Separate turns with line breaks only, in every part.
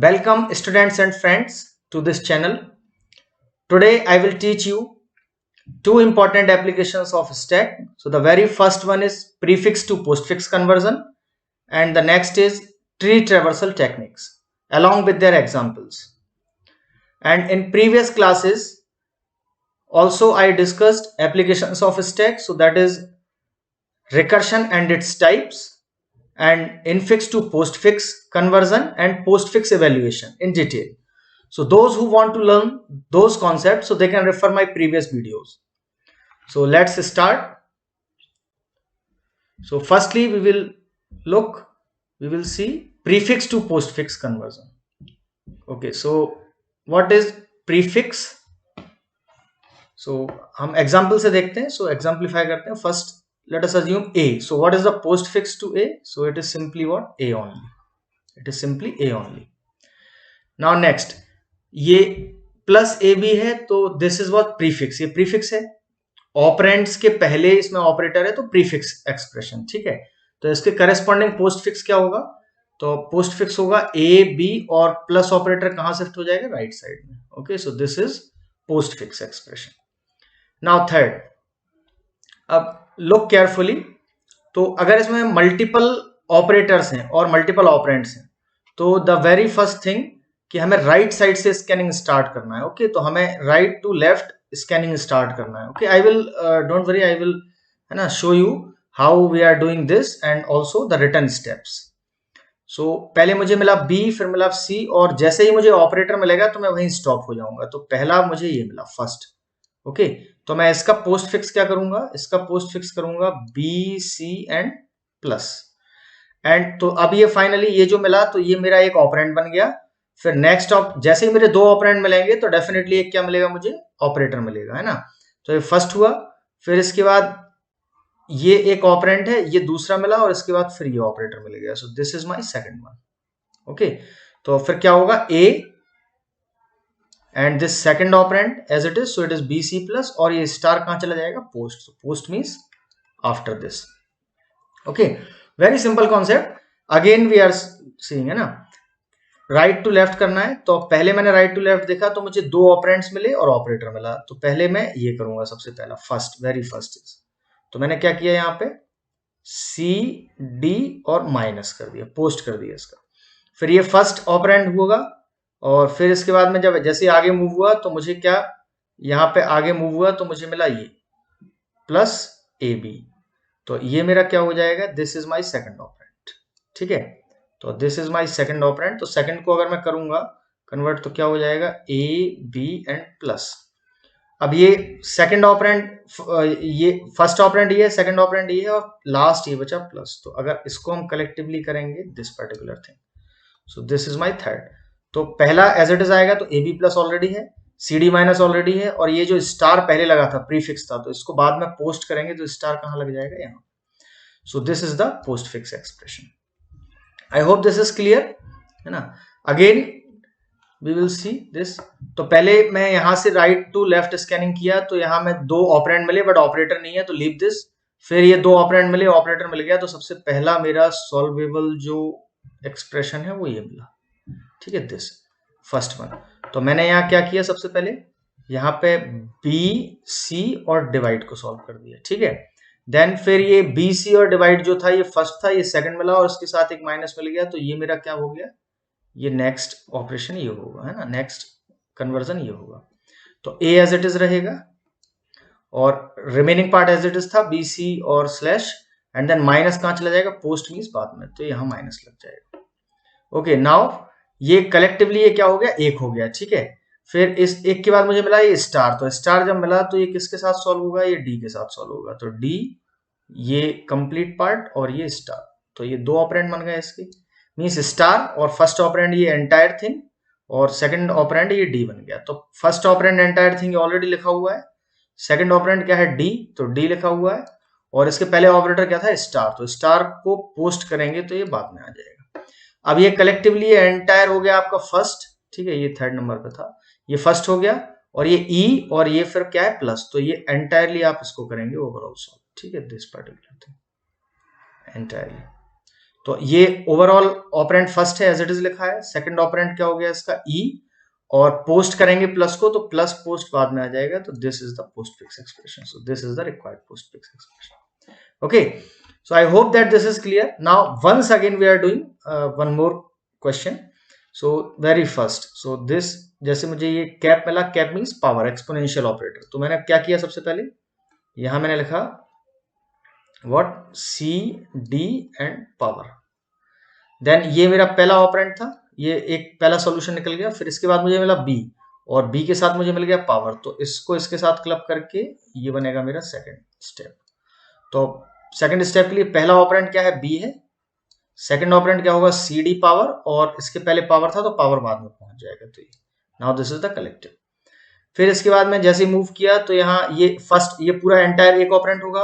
Welcome students and friends to this channel. Today I will teach you two important applications of stack. So the very first one is prefix to postfix conversion and the next is tree traversal techniques along with their examples. And in previous classes also I discussed applications of stack, so that is recursion and its types and infix to postfix conversion and postfix evaluation in detail. So those who want to learn those concepts, so they can refer my previous videos. So let's start. So firstly we will see prefix to postfix conversion. Okay, so what is prefix? So हम example से देखते हैं. So exemplify करते हैं. First let us assume A. So what is the postfix to A? So it is simply what? A only. It is simply A only. Now next, ये plus A B है तो this is what prefix. ये prefix है, operands के पहले इसमें operator है तो प्रीफिक्स एक्सप्रेशन. ठीक है, तो इसके करस्पॉन्डिंग पोस्टफिक्स क्या होगा? तो पोस्टफिक्स होगा ए बी और प्लस ऑपरेटर कहां शिफ्ट हो जाएगा? राइट साइड में. Okay, so this is postfix expression. Now third, अब लुक केयरफुली. तो अगर इसमें मल्टीपल ऑपरेटर्स हैं और मल्टीपल ऑपरेंड्स हैं तो द वेरी फर्स्ट थिंग कि हमें राइट साइड से स्कैनिंग स्टार्ट करना है. ओके, तो हमें right to left scanning start करना है. Okay, I will don't worry, I will है ना show you how we are doing this and also the return steps. So पहले मुझे मिला बी, फिर मिला सी, और जैसे ही मुझे ऑपरेटर मिलेगा तो मैं वहीं स्टॉप हो जाऊंगा. तो पहला मुझे ये मिला फर्स्ट. ओके, तो मैं इसका पोस्ट फिक्स क्या करूंगा? इसका पोस्ट फिक्स करूंगा B C and plus. And तो अब ये फाइनली ये जो मिला तो ये मेरा एक ऑपरेंड बन गया. फिर नेक्स्ट जैसे ही मेरे दो ऑपरेंड मिलेंगे तो डेफिनेटली एक क्या मिलेगा मुझे? ऑपरेटर मिलेगा, है ना. तो ये फर्स्ट हुआ, फिर इसके बाद ये एक ऑपरेंड है, ये दूसरा मिला, और इसके बाद फिर ये ऑपरेटर मिल गया. So this is my second one. Okay, तो फिर क्या होगा? A and this second operand as it is, so it is B C plus, और ये स्टार कहां चला जाएगा? Post. Post means after this. Okay, very simple concept. Again we are seeing, है ना, राइट टू लेफ्ट करना है. तो पहले मैंने राइट टू लेफ्ट देखा तो मुझे दो ऑपरेंड्स मिले और ऑपरेटर मिला. तो पहले मैं ये करूंगा, सबसे पहला फर्स्ट, वेरी फर्स्ट इज, तो मैंने क्या किया यहाँ पे? सी डी और माइनस कर दिया, पोस्ट कर दिया इसका. फिर ये फर्स्ट ऑपरेंड होगा, और फिर इसके बाद में जब जैसे आगे मूव हुआ तो मुझे क्या, यहाँ पे आगे मूव हुआ तो मुझे मिला ये प्लस ए बी. तो ये मेरा क्या हो जाएगा? This is my second operand. ठीक है, तो this is my second operand. तो सेकेंड को अगर मैं करूंगा कन्वर्ट तो क्या हो जाएगा? A B and plus. अब ये सेकेंड ऑपरेंड, ये फर्स्ट ऑपरेंड ये है, सेकेंड ऑपरेंड ये है, और लास्ट ये बचा प्लस. तो अगर इसको हम कलेक्टिवली करेंगे this particular thing, so this is my third. तो पहला एज इट इज आएगा तो ए बी प्लस ऑलरेडी है, सी डी माइनस ऑलरेडी है, और ये जो स्टार पहले लगा था प्रीफिक्स था, तो इसको बाद में पोस्ट करेंगे तो स्टार कहां लग जाएगा? यहाँ. So this is the postfix expression. I hope this is clear, है ना. Again we will see this. तो पहले मैं यहां से राइट टू लेफ्ट स्कैनिंग किया तो यहां में दो ऑपरेंड मिले बट ऑपरेटर नहीं है, तो लीव दिस. फिर ये दो ऑपरेंड मिले, ऑपरेटर मिल गया, तो सबसे पहला मेरा सॉल्वेबल जो एक्सप्रेशन है वो ये मिला. ठीक है, दिस फर्स्ट वन. तो मैंने यहाँ क्या किया? सबसे पहले यहाँ पे बी सी और डिवाइड को सॉल्व कर दिया. ठीक है, देन फिर ये बी सी और डिवाइड जो था ये फर्स्ट था, ये सेकंड मिला, और उसके साथ एक माइनस मिल गया, तो ये मेरा क्या हो गया? ये नेक्स्ट ऑपरेशन ये होगा, है ना, नेक्स्ट कन्वर्जन ये होगा. तो ए एज इट इज रहेगा और remaining part as it is था, बी सी और स्लैश, एंड देन माइनस कहां चला जाएगा? पोस्ट मीन्स बाद में, तो यहां माइनस लग जाएगा. ओके, नाउ ये कलेक्टिवली ये क्या हो गया? एक हो गया. ठीक है, फिर इस एक के बाद मुझे मिला ये स्टार. तो स्टार जब मिला तो ये किसके साथ सॉल्व होगा? ये डी के साथ सॉल्व होगा. तो डी ये कंप्लीट पार्ट और ये स्टार, तो ये दो ऑपरेंड बन गए इसके, मीन्स स्टार और फर्स्ट ऑपरेंड ये एंटायर थिंग, और सेकंड ऑपरेंड ये डी बन गया. तो first operand entire thing already लिखा हुआ है, सेकंड ऑपरेंड क्या है? डी, तो डी लिखा हुआ है, और इसके पहले ऑपरेटर क्या था? स्टार. तो स्टार को पोस्ट करेंगे तो ये बाद में आ जाएगा. अब ये कलेक्टिवली एंटायर हो गया आपका फर्स्ट. ठीक है, ये थर्ड नंबर पे था, ये फर्स्ट हो गया, और ये ई और ये फिर क्या है? प्लस. तो ये एंटायरली आप इसको करेंगे ओवरऑल सॉल्व. ठीक है, दिस पर्टिकुलर थिंग एंटायरली. तो ये ओवरऑल ऑपरेंड फर्स्ट है एज इट इज लिखा है, सेकंड ऑपरेंड क्या हो गया इसका ई, और पोस्ट करेंगे प्लस को तो प्लस पोस्ट बाद में आ जाएगा, तो this is the postfix expression, so this is the required post fix expression. Okay, so I hope that this is clear. Now once again we are doing one more question. So very first, so this जैसे मुझे ये cap मिला, cap means power exponential operator, तो मैंने क्या किया सबसे पहले यहां मैंने लिखा what C D and power, then ये मेरा पहला ऑपरेंड था, ये एक पहला सॉल्यूशन निकल गया, फिर इसके बाद मुझे मिला बी और बी के साथ मुझे मिल गया पावर, तो इसको इसके साथ क्लब करके ये बनेगा मेरा सेकेंड स्टेप। तो सेकंड स्टेप के लिए पहला ऑपरेंड क्या है, बी है, सेकंड ऑपरेंड क्या होगा, सी डी पावर, और इसके पहले पावर था तो पावर बाद में पहुंच जाएगा, तो ये now this is the collective. फिर इसके बाद में जैसे मूव किया तो यहाँ ये फर्स्ट ये पूरा एंटायर एक ऑपरेंड होगा,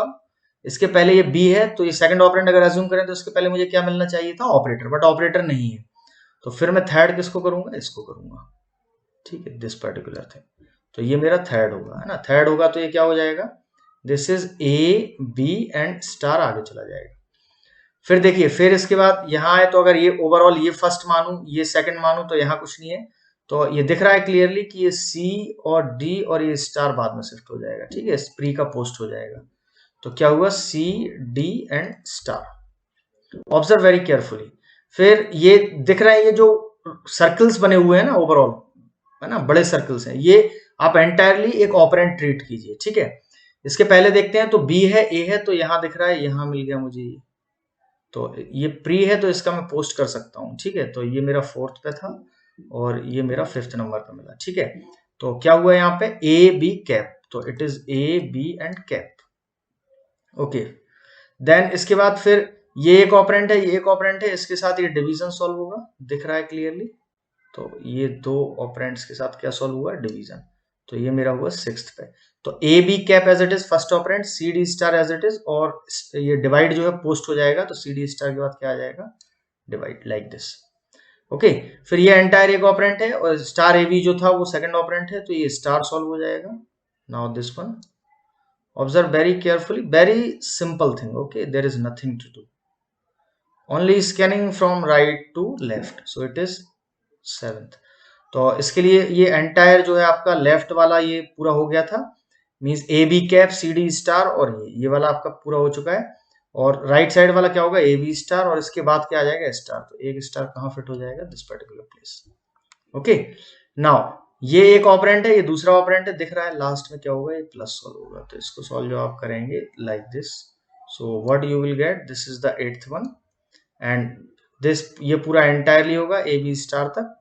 इसके पहले ये बी है, तो ये सेकंड ऑपरेंड अगर अज्यूम करें तो इसके पहले मुझे क्या मिलना चाहिए था, ऑपरेटर, बट ऑपरेटर नहीं है, तो फिर मैं थर्ड किसको करूंगा, इसको करूंगा, ठीक है, दिस पर्टिकुलर थिंग, तो ये मेरा थर्ड होगा, है ना, थर्ड होगा तो ये क्या हो जाएगा, this is A B and star आगे चला जाएगा। फिर देखिए, फिर इसके बाद यहाँ है, तो अगर ये ओवरऑल ये फर्स्ट मानू ये सेकंड मानू तो यहाँ कुछ नहीं है, तो ये दिख रहा है क्लियरली कि ये सी और डी और ये स्टार बाद में शिफ्ट हो जाएगा, ठीक है, प्री का पोस्ट हो जाएगा, तो क्या हुआ C D and star. Observe very carefully. फिर ये दिख रहा है ये जो सर्कल्स बने हुए हैं ना ओवरऑल, है ना, बड़े सर्कल्स हैं, ये आप एंटायरली एक ऑपरेंड ट्रीट कीजिए, ठीक है। इसके पहले देखते हैं, तो बी है, ए है, तो यहां दिख रहा है, यहां मिल गया मुझे, तो ये प्री है तो इसका मैं पोस्ट कर सकता हूं, ठीक है, तो ये मेरा फोर्थ पे था और ये मेरा फिफ्थ नंबर पे मिला, ठीक है। तो क्या हुआ यहाँ पे, ए बी कैप, तो it is A B and cap, okay. Then इसके बाद फिर ये एक ऑपरेंट है, ये एक ऑपरेंट है, इसके साथ ये डिवीजन सॉल्व होगा, दिख रहा है क्लियरली, तो ये दो ऑपरेंट्स के साथ क्या सॉल्व हुआ, डिवीजन, तो ये मेरा हुआ सिक्स्थ पे। तो A B cap as it is first operand, C D star as it is, और ये डिवाइड जो है पोस्ट हो जाएगा, तो सी डी स्टार के बाद क्या आ जाएगा, डिवाइड, लाइक दिस, ओके। फिर ये एंटायर एक ऑपरेंट है और स्टार ए बी जो था वो सेकंड ऑपरेंट है, तो ये स्टार सॉल्व हो जाएगा। Now this one, observe very carefully, very simple thing, okay, there is nothing to do, only scanning from right to left, so it is seventh. तो इसके लिए ये एंटायर जो है आपका लेफ्ट वाला ये पूरा हो गया था, means A B cap C D star, और ये वाला आपका पूरा हो चुका है, और राइट साइड वाला क्या होगा, ए बी स्टार, और इसके बाद क्या आ जाएगा, स्टार, तो एक स्टार कहाँ फिट हो जाएगा, this particular place, okay. Now ये एक ऑपरेंट है, ये दूसरा ऑपरेंट है, दिख रहा है, लास्ट में क्या होगा, ये प्लस सॉल्व होगा, तो इसको सॉल्व जो आप करेंगे like this, so what you will get, this is the eighth one, and this ये पूरा एंटायरली होगा ए बी स्टार तक,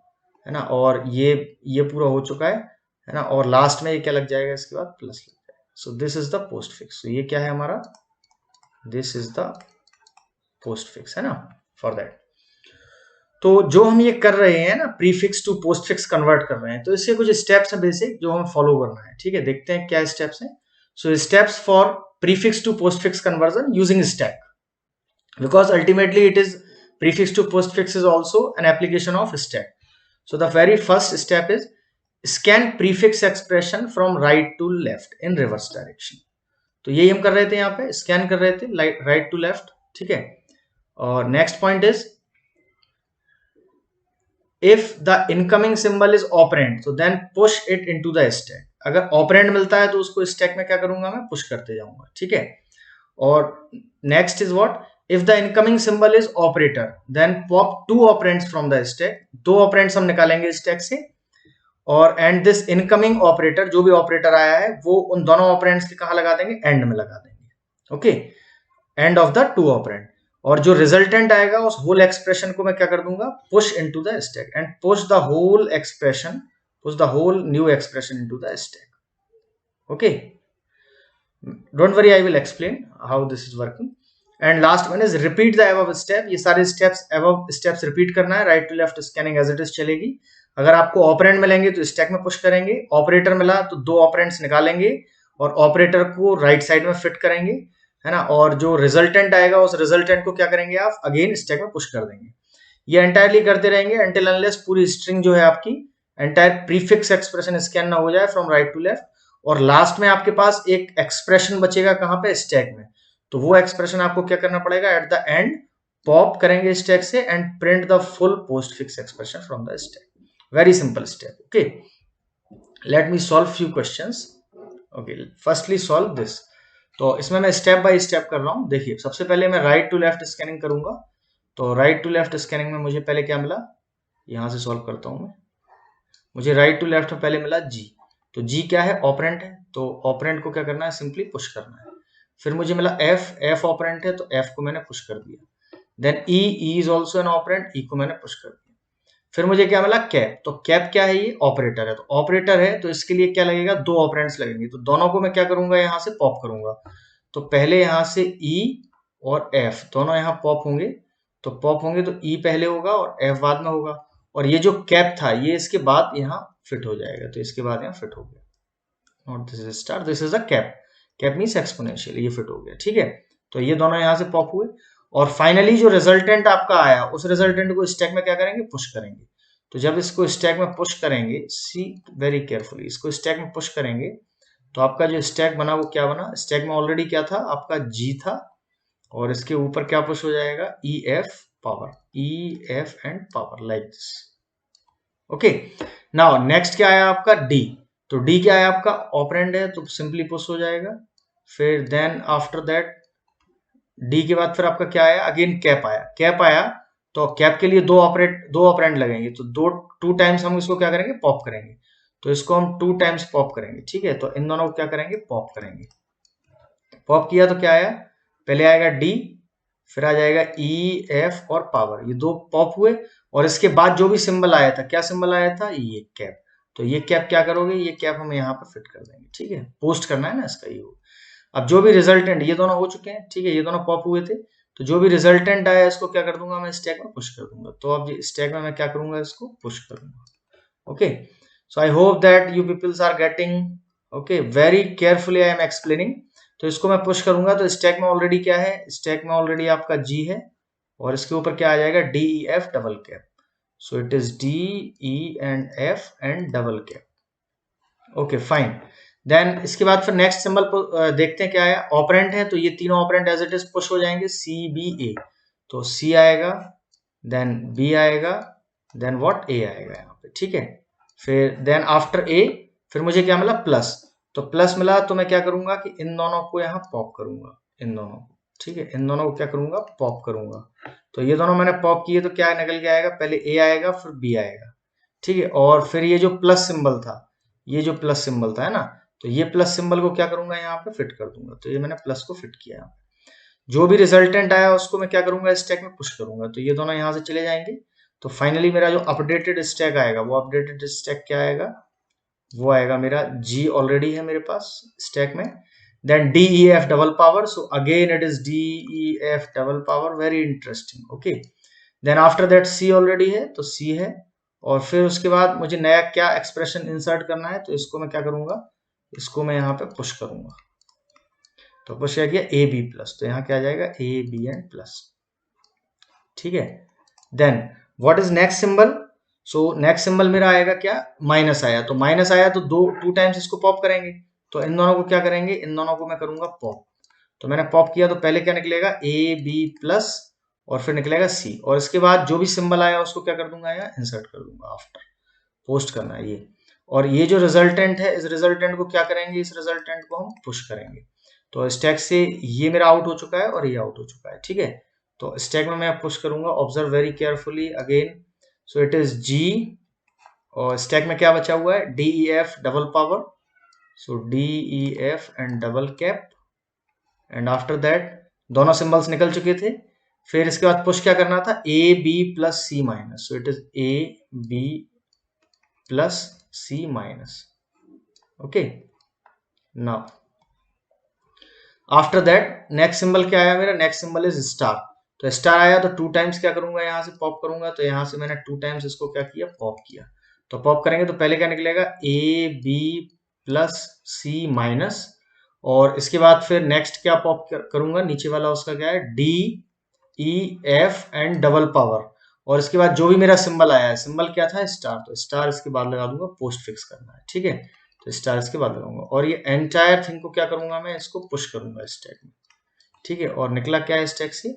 है ना, और ये पूरा हो चुका है ना, और लास्ट में ये क्या लग जाएगा, इसके बाद प्लस लग जाएगा, सो this is the post fix, तो ये क्या है हमारा, this is the post fix, है ना, फॉर दैट। तो जो हम ये कर रहे हैं ना, prefix to postfix convert कर रहे हैं, तो इसके कुछ स्टेप्स हैं बेसिक जो हमें फॉलो करना है, ठीक है, देखते हैं क्या स्टेप्स हैं। So steps for prefix to postfix conversion using stack, because ultimately it is prefix to postfix is also an application of stack. So the very first step is scan prefix expression from right to left in reverse direction. तो यही हम कर रहे थे, यहाँ पे scan कर रहे थे राइट टू लेफ्ट, ठीक है। और next point is if the incoming symbol is operand तो then push it into the stack, अगर ऑपरेंड मिलता है तो उसको स्टैक में क्या करूंगा, मैं पुश करते जाऊंगा, ठीक है। और next is what, if the incoming symbol is operator then pop two operands from the stack, दो ऑपरेंड्स हम निकालेंगे स्टैक से, और एंड दिस इनकमिंग ऑपरेटर जो भी ऑपरेटर आया है वो उन दोनों ऑपरेंड्स के कहां लगा देंगे, एंड में लगा देंगे, okay, end of the two operand, और जो रिजल्टेंट आएगा उस होल एक्सप्रेशन को मैं क्या कर दूंगा, push into the stack and push the whole expression, push the whole new expression into the stack, okay. Don't worry, I will explain how this is working. And last one is repeat the above step, ये सारे steps above steps repeat करना है, right to left scanning as it is चलेगी। अगर आपको operand मिलेंगे तो stack में पुश करेंगे, ऑपरेटर मिला तो दो ऑपरेंड्स निकालेंगे और ऑपरेटर को राइट साइड में फिट करेंगे, है ना, और जो रिजल्टेंट आएगा उस रिजल्टेंट को क्या करेंगे आप, अगेन स्टैक में पुश कर देंगे। ये एंटायरली करते रहेंगे until unless पूरी स्ट्रिंग जो है आपकी एंटायर प्रीफिक्स एक्सप्रेशन स्कैन ना हो जाए फ्रॉम राइट टू लेफ्ट, और लास्ट में आपके पास एक एक्सप्रेशन बचेगा कहां पे, स्टैक में, तो वो एक्सप्रेशन आपको क्या करना पड़ेगा, एट द एंड पॉप करेंगे स्टैक से and print the full post fix expression from the stack. Very simple step. Okay, let me solve few questions. Okay, firstly solve this. तो इसमें मैं स्टेप बाय स्टेप कर रहा हूं. देखिए, सबसे पहले मैं राइट टू लेफ्ट स्कैनिंग करूंगा. तो राइट टू लेफ्ट स्कैनिंग में मुझे पहले क्या मिला, यहां से सॉल्व करता हूं मैं. मुझे राइट टू लेफ्ट में पहले मिला जी. तो जी क्या है, ऑपरेंट है. तो ऑपरेंट को क्या करना है, सिंपली पुश करना है. फिर मुझे मिला एफ, एफ ऑपरेंट है तो एफ को मैंने पुश कर दिया. Then E, E is also an operand, E को मैंने पुश कर दिया. फिर मुझे क्या मिला, कैप. तो कैप क्या है, ये ऑपरेटर है. तो ऑपरेटर है तो इसके लिए क्या लगेगा, दो ऑपरेंट्स लगेंगे. तो दोनों को मैं क्या करूंगा, यहां से पॉप करूंगा. तो पहले यहां से ई और एफ दोनों यहां पॉप होंगे. तो पॉप होंगे तो ई पहले होगा और एफ बाद में होगा. और ये जो कैप था ये इसके बाद यहाँ फिट हो जाएगा. तो इसके बाद यहाँ फिट हो गया. Not this is star, this is a cap. Cap means exponential, ये फिट हो गया. ठीक है, तो ये दोनों यहां से पॉप हुए. और फाइनली जो रिजल्टेंट आपका आया उस रिजल्टेंट को स्टैक में क्या करेंगे, पुश करेंगे. तो जब इसको स्टैक में पुश करेंगे, सी वेरी केयरफुली, इसको स्टैक में पुश करेंगे तो आपका जो स्टैक बना वो क्या बना, स्टैक में ऑलरेडी क्या था आपका, जी था. और इसके ऊपर क्या पुश हो जाएगा, E F power, E F and power, like this. Okay, now next क्या आया आपका, डी. तो डी क्या है आपका, ऑपरेंड है तो सिंपली पुश हो जाएगा. फिर देन आफ्टर दैट डी के बाद फिर आपका क्या आया, अगेन कैप आया. कैप आया तो कैप के लिए दो ऑपरेंड लगेंगे. तो टू टाइम्स हम इसको क्या करेंगे, पॉप करेंगे. तो इसको हम टू टाइम्स पॉप करेंगे. ठीक है, तो इन दोनों को क्या करेंगे, पॉप करेंगे. पॉप किया तो क्या आया, पहले आएगा डी, फिर आ जाएगा ई एफ और पावर. ये दो पॉप हुए. और इसके बाद जो भी सिंबल आया था, क्या सिंबल आया था, ये कैप. तो ये कैप क्या करोगे, ये कैप हम यहाँ पे फिट कर देंगे. ठीक है, पोस्ट करना है ना इसका ये. अब जो भी रिजल्टेंट, ये दोनों हो चुके हैं. ठीक है, ये दोनों पॉप हुए थे. तो जो भी रिजल्टेंट आया इसको क्या कर दूंगा मैं, स्टैक में पुश कर दूंगा. तो अब स्टैक में मैं क्या करूंगा, इसको पुश करूंगा. Okay, so I hope that you peoples are getting. Okay, very carefully I am explaining. तो इसको मैं पुश करूंगा तो स्टैक में ऑलरेडी क्या है, स्टैक में ऑलरेडी आपका जी है. और इसके ऊपर क्या आ जाएगा, D E F double cap. So it is D E and F and double cap. Okay fine. Then इसके बाद फिर नेक्स्ट सिंबल देखते हैं क्या है, ऑपरेंट है तो ये तीनों operand as it is push हो जाएंगे, सी बी ए. तो सी आएगा, देन बी आएगा, देन व्हाट, ए आएगा यहाँ पे. ठीक है, फिर देन आफ्टर ए फिर मुझे क्या मिला, प्लस. तो प्लस मिला तो मैं क्या करूंगा कि इन दोनों को यहाँ पॉप करूंगा, इन दोनों को. ठीक है, इन दोनों को क्या करूंगा, पॉप करूंगा. तो ये दोनों मैंने पॉप किए तो क्या निकल के आएगा, पहले ए आएगा फिर बी आएगा. ठीक है, और फिर ये जो प्लस सिंबल था, ये जो प्लस सिंबल था है ना, तो ये प्लस सिंबल को क्या करूंगा, यहाँ पे फिट कर दूंगा. तो ये मैंने प्लस को फिट किया. जो भी रिजल्टेंट आया उसको मैं क्या करूंगा, स्टैक में पुश करूंगा. तो ये दोनों यहाँ से चले जाएंगे. तो फाइनली मेरा जो अपडेटेड स्टैक आएगा, वो अपडेटेड स्टैक क्या आएगा, वो आएगा मेरा जी ऑलरेडी है मेरे पास स्टैक में. Then D E F double power. So again it is D E F double power. Very interesting. Okay, then after that C already है तो सी है. और फिर उसके बाद मुझे नया क्या एक्सप्रेशन इंसर्ट करना है. तो इसको मैं क्या करूंगा, इसको मैं यहाँ पे पुश करूंगा. तो पुश किया ए बी प्लस. तो यहाँ क्या आ जाएगा, ए बी एंड प्लस. ठीक है, then what is next symbol. So next symbol मेरा आएगा क्या, माइनस आया. तो माइनस आया तो टू टाइम्स इसको पॉप करेंगे. तो इन दोनों को क्या करेंगे, इन दोनों को मैं करूंगा पॉप. तो मैंने पॉप किया तो पहले क्या निकलेगा, ए बी प्लस, और फिर निकलेगा सी. और इसके बाद जो भी सिंबल आया उसको क्या कर दूंगा, यहाँ इंसर्ट कर दूंगा. आफ्टर पोस्ट करना है ये. और ये जो रिजल्टेंट है, इस रिजल्टेंट को क्या करेंगे, इस रिजल्टेंट को हम पुश करेंगे. तो स्टैक से ये मेरा आउट हो चुका है और ये आउट हो चुका है. ठीक है, तो स्टैक में मैं पुश करूंगा. Observe very carefully again. So it is G, और स्टैक में क्या बचा हुआ है, D E F double power. So D E F and double cap. And after that दोनों सिंबल्स निकल चुके थे. फिर इसके बाद पुश क्या करना था, A B plus C minus. So it is A B plus C minus. Okay, now after that next symbol क्या आया मेरा, नेक्स्ट सिंबल इज स्टार. तो स्टार आया तो टू टाइम्स क्या करूंगा, यहाँ से पॉप करूंगा. तो यहाँ से मैंने टू टाइम्स इसको क्या किया, पॉप किया. तो पॉप करेंगे तो पहले क्या निकलेगा, A B plus C minus. और इसके बाद फिर नेक्स्ट क्या पॉप करूंगा, नीचे वाला उसका क्या है, D E F and double power. और इसके बाद जो भी मेरा सिंबल आया है, सिंबल क्या था, स्टार. तो स्टार इसके बाद लगा दूंगा, पोस्ट फिक्स करना है. ठीक है, तो स्टार इसके बाद लगाऊंगा. और ये एंटायर थिंग को क्या करूंगा, मैं इसको पुश करूंगा स्टैक में. ठीक है, और निकला क्या है स्टैक से,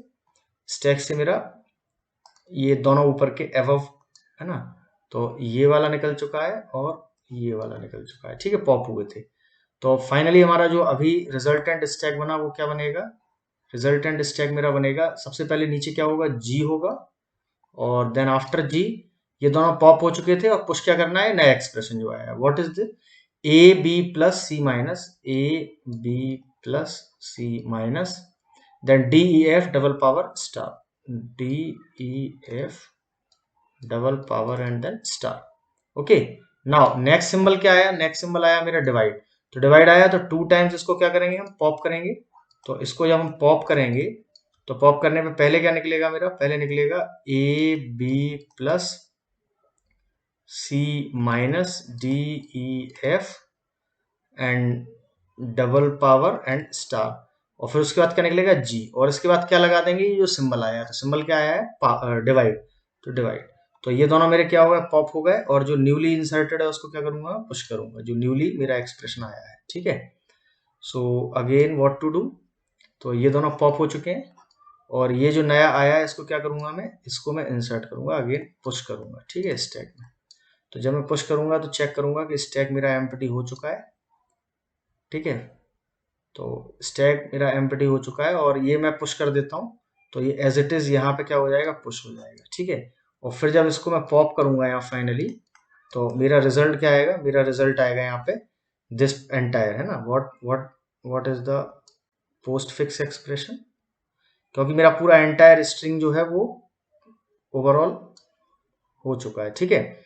स्टैक से मेरा ये दोनों ऊपर के एबव है ना, तो ये वाला निकल चुका है और ये वाला निकल चुका है, ठीक है, पॉप हुए थे। तो फाइनली हमारा जो अभी रिजल्टेंट स्टैक बना वो क्या बनेगा, रिजल्टेंट स्टैक मेरा बनेगा, सबसे पहले नीचे क्या होगा, जी होगा, और देन आफ्टर जी ये दोनों पॉप हो चुके थे, और पुश क्या करना है, नया एक्सप्रेशन जो आया, what is the A B plus C minus, A B plus C minus, then D E F double power star, D E F double power and then star. Okay, now next symbol क्या आया, next symbol आया मेरा divide. तो divide आया तो 2 times इसको क्या करेंगे, हम पॉप करेंगे। तो इसको जब हम पॉप करेंगे तो पॉप करने पे पहले क्या निकलेगा मेरा, पहले निकलेगा A B plus C minus D E F and double power and star, और फिर उसके बाद क्या निकलेगा जी, और इसके बाद क्या लगा देंगे, ये जो सिंबल आया है, तो सिंबल क्या आया है, डिवाइड, तो डिवाइड। तो ये दोनों मेरे क्या हो गए, पॉप हो गए, और जो न्यूली इंसर्टेड है उसको क्या करूंगा, पुश करूंगा, जो न्यूली मेरा एक्सप्रेशन आया है, ठीक है। So again what to do, तो ये दोनों पॉप हो चुके हैं, और ये जो नया आया है इसको क्या करूंगा मैं, इसको मैं इंसर्ट करूंगा, अगेन पुश करूंगा, ठीक है, स्टैक में। तो जब मैं पुश करूंगा तो चेक करूंगा कि स्टैक मेरा एम्प्टी हो चुका है, ठीक है। तो स्टैक मेरा एम्प्टी हो चुका है, और ये मैं पुश कर देता हूँ, तो ये एज इट इज यहाँ पे क्या हो जाएगा, पुश हो जाएगा, ठीक है। और फिर जब इसको मैं पॉप करूंगा यहाँ फाइनली, तो मेरा रिजल्ट क्या आएगा, मेरा रिजल्ट आएगा यहाँ पे दिस एंटायर, है ना, what is the postfix expression, क्योंकि मेरा पूरा एंटायर स्ट्रिंग जो है वो ओवरऑल हो चुका है, ठीक है।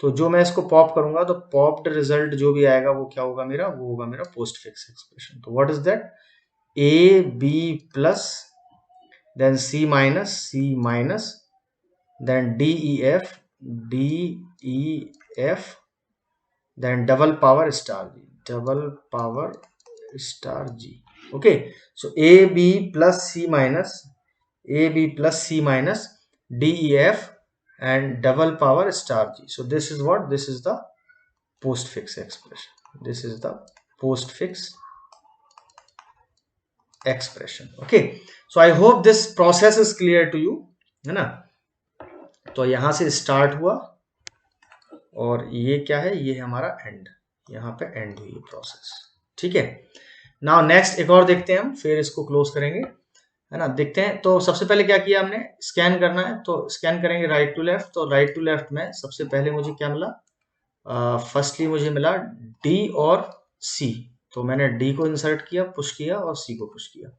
तो जो मैं इसको पॉप करूंगा तो पॉप्ड रिजल्ट जो भी आएगा वो क्या होगा मेरा, वो होगा मेरा पोस्ट फिक्स एक्सप्रेशन। तो what is that, A B plus then C minus then D E F then double power star G, okay. So A B plus C minus D E F and double power star g. So this is what, this is the postfix expression, this is the postfix expression, okay. So I hope this process is clear to you, है ना। तो यहां से start हुआ, और ये क्या है, ये है हमारा एंड, यहाँ पे एंड हुई प्रोसेस, ठीक है। नाउ नेक्स्ट एक और देखते हैं हम, फिर इसको क्लोज करेंगे, है ना, देखते हैं। तो सबसे पहले क्या किया हमने, स्कैन करना है, तो स्कैन करेंगे राइट टू लेफ्ट। तो राइट टू लेफ्ट में सबसे पहले मुझे क्या मिला, फर्स्टली मुझे मिला डी और सी, तो मैंने डी को इंसर्ट किया, पुश किया, और सी को पुश किया।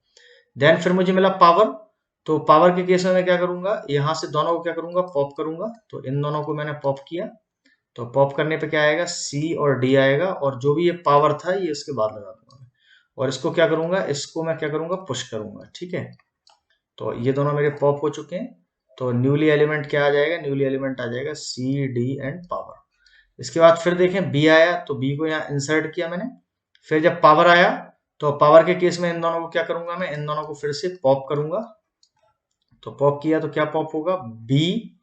देन फिर मुझे मिला पावर, तो पावर के केस में मैं क्या करूंगा, यहां से दोनों को क्या करूंगा, पॉप करूंगा। तो इन दोनों को मैंने पॉप किया, तो पॉप करने पे क्या आएगा, सी और डी आएगा, और जो भी ये पावर था ये इसके बाद लगा दूंगा, और इसको क्या करूंगा, इसको मैं क्या करूंगा, पुश करूंगा, ठीक है। तो ये दोनों मेरे पॉप हो चुके हैं। तो न्यूली एलिमेंट क्या आ जाएगा, न्यूली एलिमेंट आ जाएगा सी डी एंड पावर। इसके बाद फिर देखें बी आया, तो बी को यहाँ इंसर्ट किया मैंने। फिर जब पावर आया, तो पावर के केस में इन दोनों को क्या करूंगा, मैं इन दोनों को फिर से पॉप करूंगा। तो पॉप किया तो क्या पॉप होगा, बी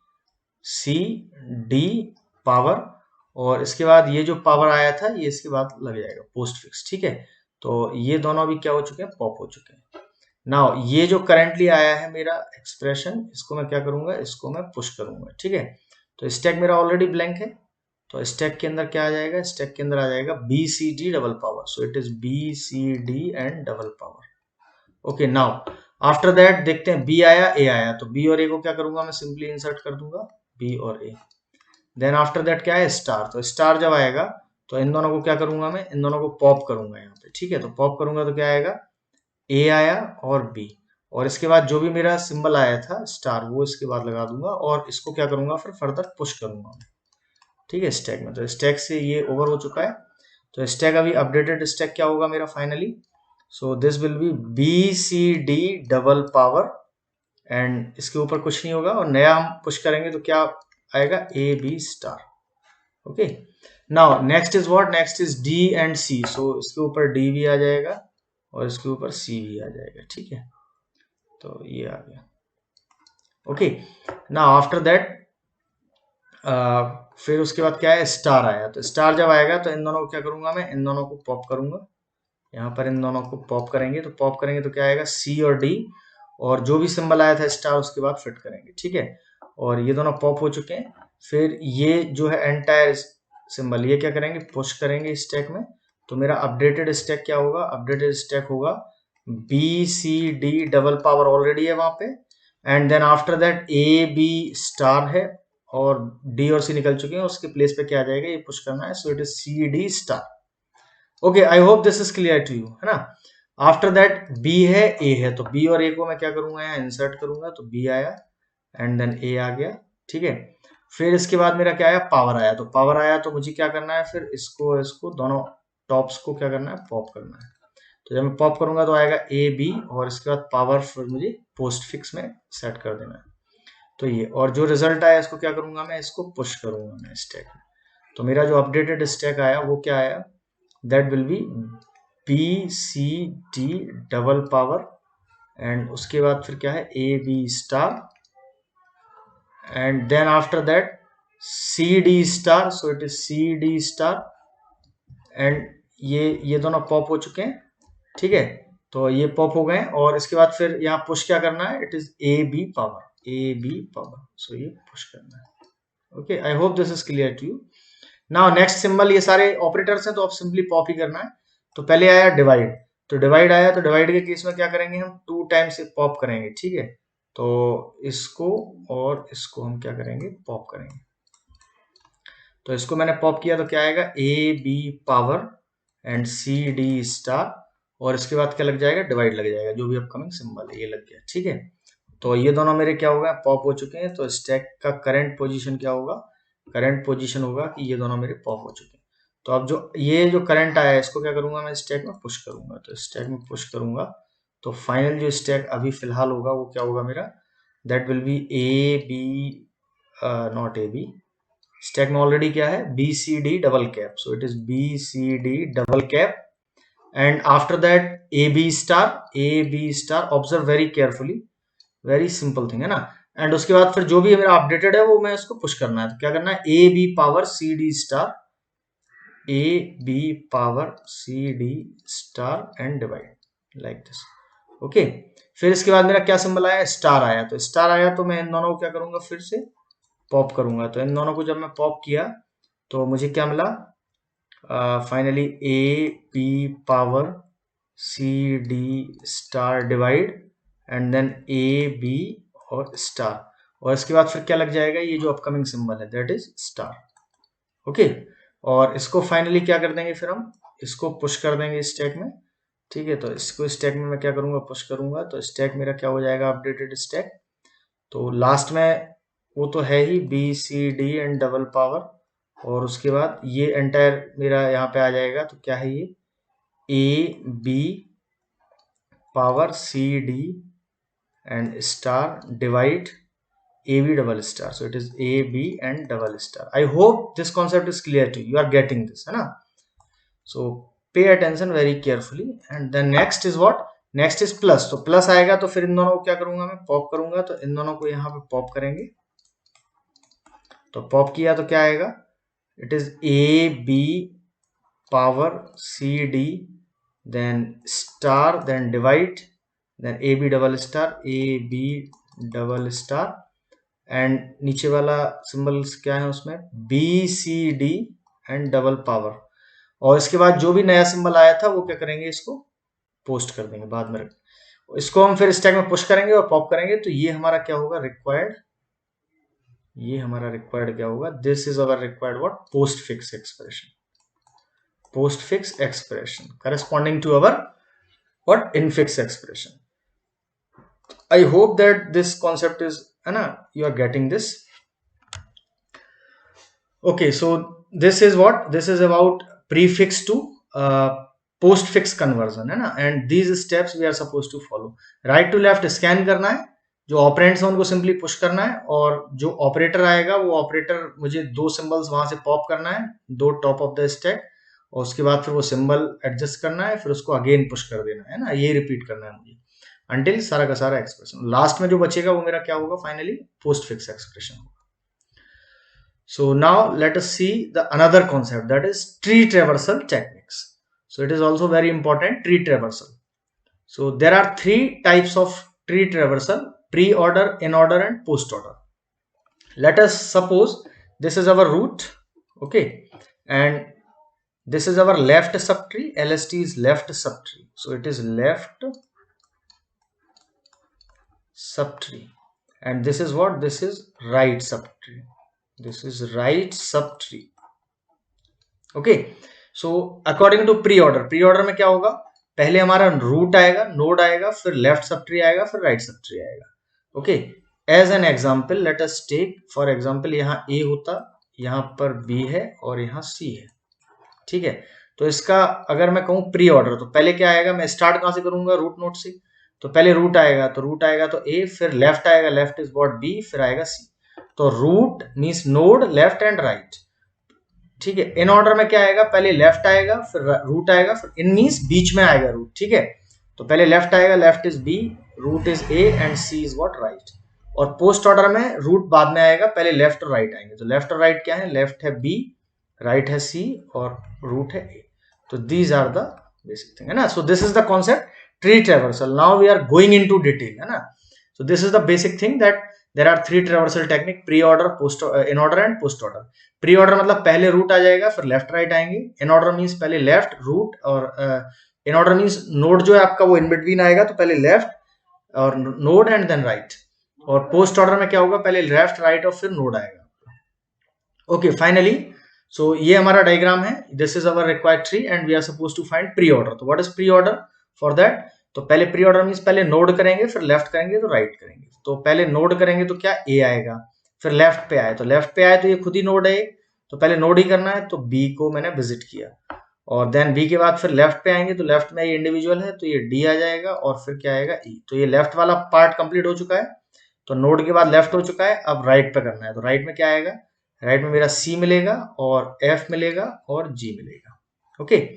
सी डी पावर, और इसके बाद ये जो पावर आया था ये इसके बाद लग जाएगा पोस्ट फिक्स, ठीक है। तो ये दोनों भी क्या हो चुके हैं, पॉप हो चुके हैं। नाउ ये जो करंटली आया है मेरा एक्सप्रेशन, इसको मैं क्या करूंगा, इसको मैं पुश करूंगा, ठीक है। तो स्टैक मेरा ऑलरेडी ब्लैंक है, तो स्टैक के अंदर क्या आ जाएगा, स्टैक के अंदर आ जाएगा B C D double power. So it is B C D and double power, okay. Now after that देखते हैं बी आया, ए आया, तो बी और ए को क्या करूंगा, मैं सिंपली इंसर्ट कर दूंगा, बी और ए। देन आफ्टर दैट क्या है, स्टार, तो स्टार जब आएगा तो इन दोनों को क्या करूंगा, मैं इन दोनों को पॉप करूंगा यहाँ पे, ठीक है। तो पॉप करूंगा तो क्या आएगा, ए आया और बी, और इसके बाद जो भी मेरा सिंबल आया था स्टार वो इसके बाद लगा दूंगा, और इसको क्या करूंगा, फिर फर्दर पुश करूंगा, ठीक है, स्टैक में। तो स्टैक से ये ओवर हो चुका है। तो स्टैक अभी अपडेटेड स्टैक क्या होगा मेरा finally, so this will be B C D double power, and इसके ऊपर कुछ नहीं होगा, और नया हम पुश करेंगे तो क्या आएगा, A B star, okay. Now next is what, next is D and C, so इसके ऊपर डी भी आ जाएगा और इसके ऊपर सी भी आ जाएगा, ठीक है। तो ये आ गया, ओके। नाउ आफ्टर दैट फिर उसके बाद क्या है, स्टार आया। तो स्टार जब आएगा तो इन दोनों को क्या करूंगा, मैं इन दोनों को पॉप करूंगा, यहाँ पर इन दोनों को पॉप करेंगे, तो पॉप करेंगे तो क्या आएगा, सी और डी, और जो भी सिंबल आया था स्टार उसके बाद फिट करेंगे, ठीक है। और ये दोनों पॉप हो चुके हैं। फिर ये जो है एंटायर सिंबल, ये क्या करेंगे, पुश करेंगे स्टैक में। तो मेरा अपडेटेड स्टैक क्या होगा, अपडेटेड स्टैक होगा B C D double power already है वहां पे, and then after that A B star है और डी और सी निकल चुके हैं, उसके प्लेस पे क्या आ जाएगा, ये पुश करना है। So it is C D star. Okay, I hope this is clear to you, है ना। आफ्टर दैट बी है, ए है, तो बी और ए को मैं क्या करूंगा, यहाँ इंसर्ट करूंगा, तो बी आया एंड देन ए आ गया, ठीक है। फिर इसके बाद मेरा क्या आया, पावर आया। तो पावर आया तो मुझे क्या करना है, फिर इसको इसको दोनों टॉप्स को क्या करना है, पॉप करना है। तो जब मैं पॉप करूंगा तो आएगा ए बी और इसके बाद पावर फिर मुझे पोस्ट फिक्स में सेट कर देना है। तो ये, और जो रिजल्ट आया इसको क्या करूंगा, मैं इसको पुश करूंगा मैं स्टैक में। तो मेरा जो अपडेटेड स्टैक आया वो क्या आया, that will be B C D double power and उसके बाद फिर क्या है, A B star and then after that C D star. So it is C D star and ये दोनों पॉप हो चुके हैं, ठीक है। तो ये पॉप हो गए और इसके बाद फिर यहाँ पुश क्या करना है, it is A B power, A B power. So ये पुश करना है। Okay, I hope this is clear to you. Now next symbol, ये सारे ऑपरेटर्स हैं तो आप सिंपली पॉप ही करना है। तो पहले आया डिवाइड, तो डिवाइड आया, तो डिवाइड के केस में क्या करेंगे, हम 2 टाइम्स पॉप करेंगे, ठीक है। तो इसको और इसको हम क्या करेंगे, पॉप करेंगे। तो इसको मैंने पॉप किया तो क्या आएगा, A B power and C D star और इसके बाद क्या लग जाएगा, डिवाइड लग जाएगा, जो भी अपकमिंग सिंबल है ये लग गया, ठीक है। तो ये दोनों मेरे क्या हो गए, पॉप हो चुके हैं। तो स्टैक का करंट पोजीशन क्या होगा, करंट पोजीशन होगा कि ये दोनों मेरे पॉप हो चुके हैं। तो अब जो ये जो करंट आया है इसको क्या करूंगा, मैं स्टैक में पुश करूंगा। तो स्टैक में पुश करूंगा तो फाइनल जो स्टैक अभी फिलहाल होगा वो क्या होगा मेरा, that will be A B, not A B, stack में ऑलरेडी क्या है, B C D double cap. So it is B C D double cap and after that A B star, A B star. Observe very carefully, very simple thing है ना। And उसके बाद फिर जो भी मेरा अपडेटेड है वो मैं इसको पुश करना है। तो क्या करना है, A B power C D star, A B power C D star and divide like this. Okay, फिर इसके बाद मेरा क्या सिंबल आया, स्टार आया। तो स्टार आया तो मैं इन दोनों को क्या करूंगा, फिर से पॉप करूंगा। तो इन दोनों को जब मैं पॉप किया तो मुझे क्या मिला, finally A B power C D star divide and then A B और स्टार, और इसके बाद फिर क्या लग जाएगा, ये जो अपकमिंग सिंबल है दैट इज स्टार। ओके, और इसको फाइनली क्या कर देंगे, फिर हम इसको पुश कर देंगे स्टैक में, ठीक है। तो इसको स्टैक में मैं क्या करूंगा, पुश करूंगा। तो स्टैक मेरा क्या हो जाएगा, अपडेटेड स्टैक। तो लास्ट में वो तो है ही B C D and double power, और उसके बाद ये एंटायर मेरा यहाँ पे आ जाएगा। तो क्या है ये, A B power C D and star divide A B double star. So it is A B and double star. I hope this concept is clear to you are getting this, है ना। So pay attention very carefully and then next is what, next is plus. तो plus आएगा तो फिर इन दोनों को क्या करूंगा, मैं पॉप करूंगा। तो इन दोनों को यहाँ पे पॉप करेंगे। तो पॉप किया तो क्या आएगा, it is A B power C D then star then divide then A B double star, A B double star and नीचे वाला सिंबल्स क्या है उसमें, B C D and double power. और इसके बाद जो भी नया सिंबल आया था वो क्या करेंगे, इसको पोस्ट कर देंगे बाद में। इसको हम फिर स्टैक में पुश करेंगे और पॉप करेंगे। तो ये हमारा क्या होगा, रिक्वायर्ड, ये हमारा रिक्वायर्ड क्या होगा, this is our required what, post fix expression, post fix expression corresponding to our what, infix expression. I hope that this concept is, है ना, you are getting this. Okay, so this is what, this is about prefix to postfix conversion, है ना। and these steps we are supposed to follow. right to left scan करना है, जो operands हैं उनको simply push करना है, और जो ऑपरेटर आएगा वो ऑपरेटर मुझे 2 सिंबल्स वहां से पॉप करना है, 2 टॉप ऑफ द स्टैक, और उसके बाद फिर वो सिंबल एडजस्ट करना है, फिर उसको अगेन पुश कर देना है ना, ये रिपीट करना है मुझे अंटिल सारा का सारा एक्सप्रेशन। लास्ट में जो बचेगा वो मेरा क्या होगा, फाइनली पोस्ट फिक्स एक्सप्रेशन होगा। So now let us see the another concept, that is tree traversal techniques. So it is also very important, tree traversal. So there are 3 types of tree traversal, pre-order, in-order and post-order. Let us suppose this is our root, okay, and this is our left subtree. LST is left subtree, so it is left subtree, and this is what, this is right subtree, this is right subtree. Okay, so according to preorder, preorder में क्या होगा, पहले हमारा root आएगा, node आएगा, फिर left subtree आएगा, फिर राइट सबट्री आएगा. Okay, as an example let us take for example, यहाँ ए होता, यहाँ पर बी है और यहाँ सी है. ठीक है, तो इसका अगर मैं कहूँ प्री ऑर्डर, तो पहले क्या आएगा, मैं स्टार्ट कहाँ से करूंगा, रूट नोड से. तो पहले रूट आएगा, तो रूट आएगा तो ए, फिर लेफ्ट आएगा, लेफ्ट इज व्हाट बी, फिर आएगा सी. तो root means node, left and right. ठीक है, इन ऑर्डर में क्या आएगा, पहले लेफ्ट आएगा, फिर रूट आएगा, फिर इन मीन्स बीच में आएगा रूट. ठीक है, तो पहले लेफ्ट आएगा, left is B, root is A and C is what right. और पोस्ट ऑर्डर में रूट बाद में आएगा, पहले लेफ्ट और राइट आएंगे. तो लेफ्ट और राइट क्या है, लेफ्ट है बी, राइट है सी और रूट है ए. तो these are the basic thing, है ना. So this is the concept tree traversal. Now we are going into detail, है ना. So this is the basic thing that there are three traversal technique, pre-order, in order and post order. Pre order मतलब पहले root आ जाएगा, फिर left right आएंगे. In order means पहले left root, और in order means node जो है आपका वो इन बिटवीन आएगा, तो पहले लेफ्ट और नोड एंड देन राइट. और पोस्ट ऑर्डर में क्या होगा, पहले लेफ्ट राइट और फिर नोड आएगा. ओके, फाइनली सो ये हमारा डायग्राम है. This is our required tree and we are suppose to find preorder. तो what is pre order, for that तो पहले प्री ऑर्डर मीन्स पहले नोड करेंगे, फिर लेफ्ट करेंगे तो राइट करेंगे. तो पहले नोड करेंगे तो क्या, ए आएगा, फिर लेफ्ट पे आए, तो लेफ्ट पे आए तो ये खुद ही नोड है, तो पहले नोड ही करना है. तो बी को मैंने विजिट किया, और देन बी के बाद फिर लेफ्ट पे आएंगे, तो लेफ्ट में ये इंडिविजुअल है, तो ये डी आ जाएगा, और फिर क्या आएगा, ई. तो ये लेफ्ट वाला पार्ट कंप्लीट हो चुका है, तो नोड के बाद लेफ्ट हो चुका है. अब राइट पे करना है, तो राइट में क्या आएगा, राइट में मेरा सी मिलेगा और एफ मिलेगा और जी मिलेगा. Okay,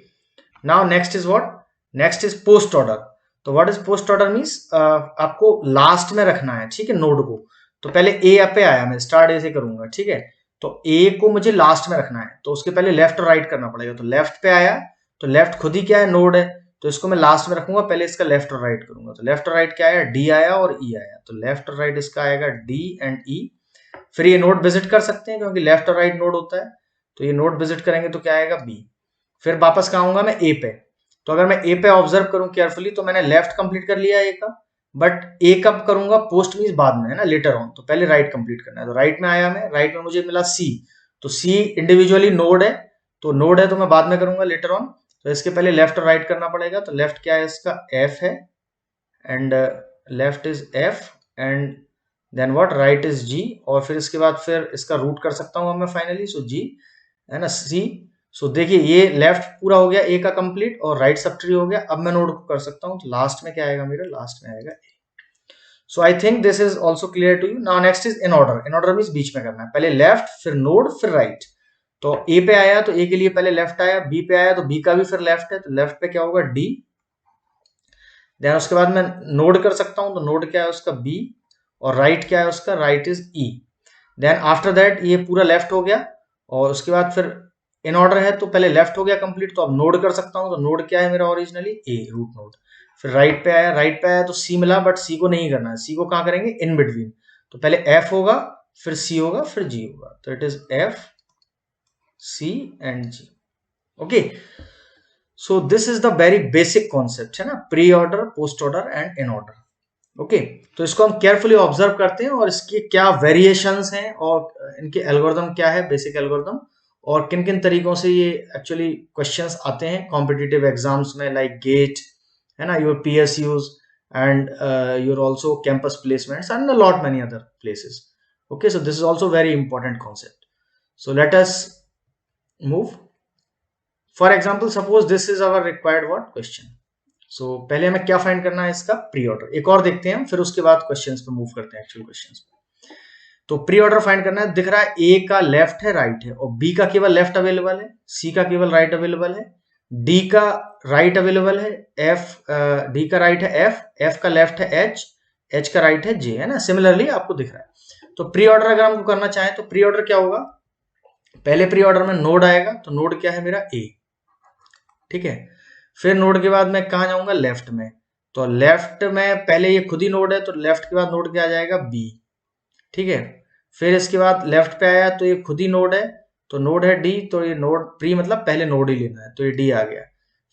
now next is what, next is postorder. तो what is postorder means, आपको लास्ट में रखना है. ठीक है, नोड को, तो पहले ए पे आया, मैं स्टार्ट ए से करूंगा. ठीक है, तो ए को मुझे लास्ट में रखना है, तो उसके पहले लेफ्ट और राइट करना पड़ेगा. तो लेफ्ट पे आया, तो लेफ्ट खुद ही क्या है, नोड है, तो इसको मैं लास्ट में रखूंगा, पहले इसका लेफ्ट और राइट करूंगा. तो लेफ्ट और राइट क्या आया, डी आया और ई आया. तो लेफ्ट और राइट इसका आएगा डी एंड ई. फिर ये नोड विजिट कर सकते हैं क्योंकि लेफ्ट और राइट नोड होता है, तो ये नोड विजिट करेंगे तो क्या आएगा, बी. फिर वापस कहाँ आऊंगा मैं, ए पे. तो अगर मैं ए पे ऑब्जर्व करूं केयरफुली, तो मैंने लेफ्ट कंप्लीट कर लिया ए का, बट ए कब करूंगा, पोस्ट मीन्स बाद में, है ना, लेटर ऑन. तो पहले राइट कंप्लीट करना है. तो राइट में आया मैं, राइट में मुझे मिला सी, तो सी इंडिविजुअली नोड है, तो नोड है तो मैं बाद में करूंगा, लेटर ऑन. तो इसके पहले लेफ्ट और राइट करना पड़ेगा. तो लेफ्ट क्या है इसका, एफ है, and left is F, and then what, right is G. और फिर इसके बाद फिर इसका रूट कर सकता हूँ मैं फाइनली, सो जी, है ना, सी. सो देखिए ये लेफ्ट पूरा हो गया ए का कंप्लीट, और राइट सबट्री हो गया. अब मैं नोड कर सकता हूँ, तो लास्ट में क्या आएगा मेरा, लास्ट में आएगा A. So I think this is also clear to you. Now next is inorder. In order means बीच में करना है, पहले लेफ्ट, फिर नोड, फिर राइट. तो ए पे आया तो ए के लिए पहले लेफ्ट आया, बी पे आया तो बी का भी फिर लेफ्ट है, तो लेफ्ट पे क्या होगा, डी. देन उसके बाद मैं नोड कर सकता हूँ, तो नोड क्या है उसका, बी, और राइट क्या है उसका, right is E. Then after that ये पूरा लेफ्ट हो गया, और उसके बाद फिर इन ऑर्डर है, तो पहले लेफ्ट हो गया कंप्लीट, तो अब नोड कर सकता हूं. तो नोड क्या है मेरा ओरिजिनली, ए, रूट नोड. फिर राइट पे आया, राइट पे आया तो सी मिला, बट सी को नहीं करना है, सी को कहां करेंगे, इन बिटवीन. तो पहले एफ होगा, फिर सी होगा, फिर जी होगा. तो it is F, C and G. Okay, so this is the very basic concept, है ना, preorder, post order and in order. Okay, तो इसको हम केयरफुली ऑब्जर्व करते हैं, और इसके क्या वेरिएशंस हैं, और इनके एल्गोरिथम क्या है, बेसिक एल्गोरिथम, और किन किन तरीकों से ये एक्चुअली क्वेश्चंस आते हैं कॉम्पिटिटिव एग्जाम्स में, लाइक गेट, है ना, your PSUs and your also campus placements and a lot many other places. Okay, so this is also very important concept. So let us move. For example suppose this is our required what question. सो पहले हमें क्या find करना है, इसका pre order. एक और देखते हैं, फिर उसके बाद क्वेश्चंस पे मूव करते हैं, एक्चुअल क्वेश्चंस पे. तो प्री ऑर्डर फाइंड करना है. दिख रहा है ए का लेफ्ट है, राइट है, और बी का केवल लेफ्ट अवेलेबल है, सी का केवल राइट अवेलेबल है, डी का राइट अवेलेबल है, एफ, डी का राइट है एफ, एफ का लेफ्ट है एच, एच का राइट है जे, है ना. सिमिलरली आपको दिख रहा है. तो प्री ऑर्डर अगर हमको करना चाहें, तो प्री ऑर्डर क्या होगा, पहले प्री ऑर्डर में नोड आएगा, तो नोड क्या है मेरा, ए. ठीक है, फिर नोड के बाद मैं कहां जाऊंगा, लेफ्ट में. तो लेफ्ट में पहले ये खुद ही नोड है, तो लेफ्ट के बाद नोड क्या आ जाएगा, बी। ठीक है, फिर इसके बाद लेफ्ट पे आया तो ये खुद ही नोड है, तो नोड है डी, तो ये नोड प्री मतलब पहले नोड ही लेना है, तो ये डी आ गया।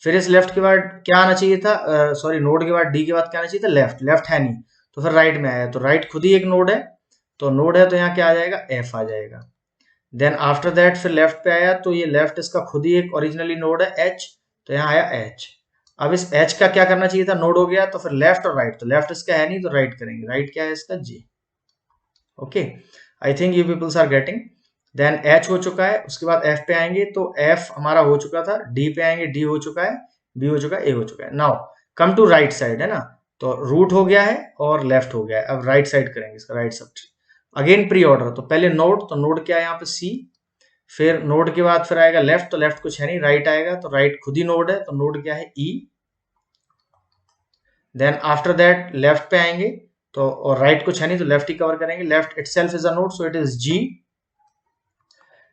फिर इस लेफ्ट के बाद क्या आना चाहिए था, सॉरी नोड के बाद डी के बाद क्या आना चाहिए था, लेफ्ट। लेफ्ट है नहीं, तो फिर राइट में आया, तो राइट खुद ही एक नोड है, तो नोड है तो यहाँ क्या आ जाएगा, एफ आ जाएगा। देन आफ्टर दैट फिर लेफ्ट पे आया, तो ये लेफ्ट इसका खुद ही एक ओरिजिनली नोड है, एच, तो यहाँ आया एच। अब इस एच का क्या करना चाहिए था, नोड हो गया, तो फिर लेफ्ट और राइट, तो लेफ्ट इसका है नहीं तो राइट करेंगे, राइट क्या है इसका, J. Okay, I think you peoples are getting. Then H हो चुका है, उसके बाद एफ पे आएंगे, तो एफ हमारा हो चुका था, डी पे आएंगे, डी हो चुका है, बी हो चुका है, ए हो चुका है। Now come to right side, है ना, तो रूट हो गया है और लेफ्ट हो गया है, अब राइट साइड करेंगे इसका, राइट सब अगेन प्री ऑर्डर, तो पहले नोड, तो नोड क्या है यहाँ पे, सी, फिर नोड के बाद फिर आएगा लेफ्ट, तो लेफ्ट कुछ है नहीं, राइट आएगा, तो राइट खुद ही नोड है, तो नोड क्या है, E. Then after that left पे आएंगे, तो और राइट कुछ है नहीं तो लेफ्ट ही कवर करेंगे, left itself is a node, so it is G.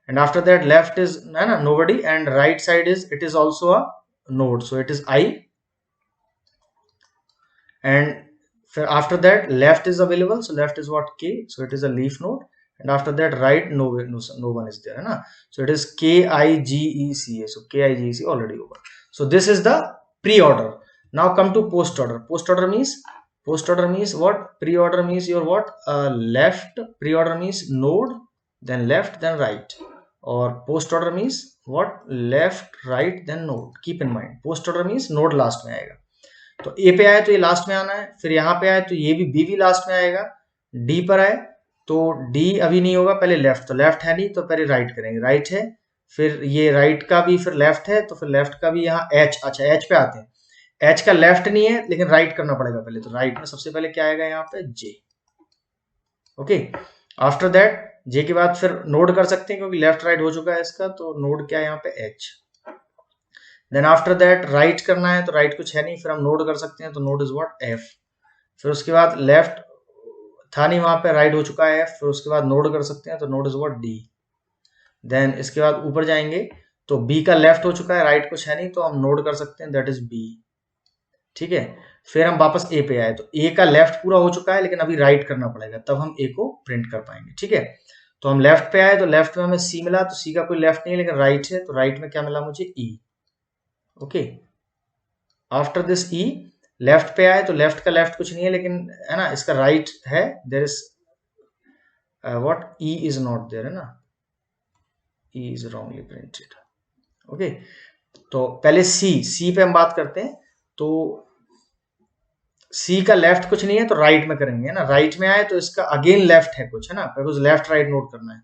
And after that left is है ना nobody, and right side is it is also a node, so it is I. And फिर after that left is available, so left is what, k, so it is a leaf node. And after that right, no one is there, है ना, so it is KIGECA, so KIGEC already over. So this is the pre-order. Now come to post-order. Post-order means what? Pre-order means your what, left. Pre-order means node, then left, then right. Or post-order means what, left, right, then node. Keep in mind, post-order means node last में आएगा, तो ए पे आए तो ये last में आना है, फिर यहाँ पे आए तो ये भी बी भी लास्ट में आएगा, डी पर आए तो डी अभी नहीं होगा, पहले लेफ्ट, तो लेफ्ट है नहीं तो पहले राइट करेंगे, राइट है, फिर ये राइट का भी फिर लेफ्ट है, तो फिर लेफ्ट का भी यहाँ एच, अच्छा एच पे आते हैं, एच का लेफ्ट नहीं है लेकिन राइट करना पड़ेगा पहले, तो राइट में सबसे पहले क्या आएगा यहाँ पे, जे। ओके, आफ्टर दैट जे के बाद फिर नोड कर सकते हैं क्योंकि लेफ्ट राइट हो चुका है इसका, तो नोड क्या है यहाँ पे, H. Then after that right करना है, तो राइट कुछ है नहीं, फिर हम नोड कर सकते हैं, तो नोड इज व्हाट, एफ। फिर उसके बाद लेफ्ट था नहीं वहां पे, राइट हो चुका है एफ, फिर उसके बाद नोड कर सकते हैं, तो node is what, D. Then इसके बाद ऊपर जाएंगे, तो बी का लेफ्ट हो चुका है, राइट कुछ है नहीं, तो हम नोड कर सकते हैं, दैट इज बी। ठीक है, फिर हम वापस ए पे आए, तो ए का लेफ्ट पूरा हो चुका है लेकिन अभी राइट करना पड़ेगा, तब हम ए को प्रिंट कर पाएंगे। ठीक है, तो हम लेफ्ट पे आए, तो लेफ्ट में हमें सी मिला, तो सी का कोई लेफ्ट नहीं है लेकिन राइट है, तो राइट में क्या मिला मुझे, E. Okay, after this E left पे आए, तो लेफ्ट का लेफ्ट कुछ नहीं है लेकिन है ना, इसका राइट है, there is what, E is not there, है ना, E is wrongly printed. Okay, तो पहले सी पे हम बात करते हैं, तो सी का लेफ्ट कुछ नहीं है तो राइट में करेंगे, है ना, राइट में आए तो इसका अगेन लेफ्ट है कुछ, है ना, बिकॉज लेफ्ट राइट नोट करना है,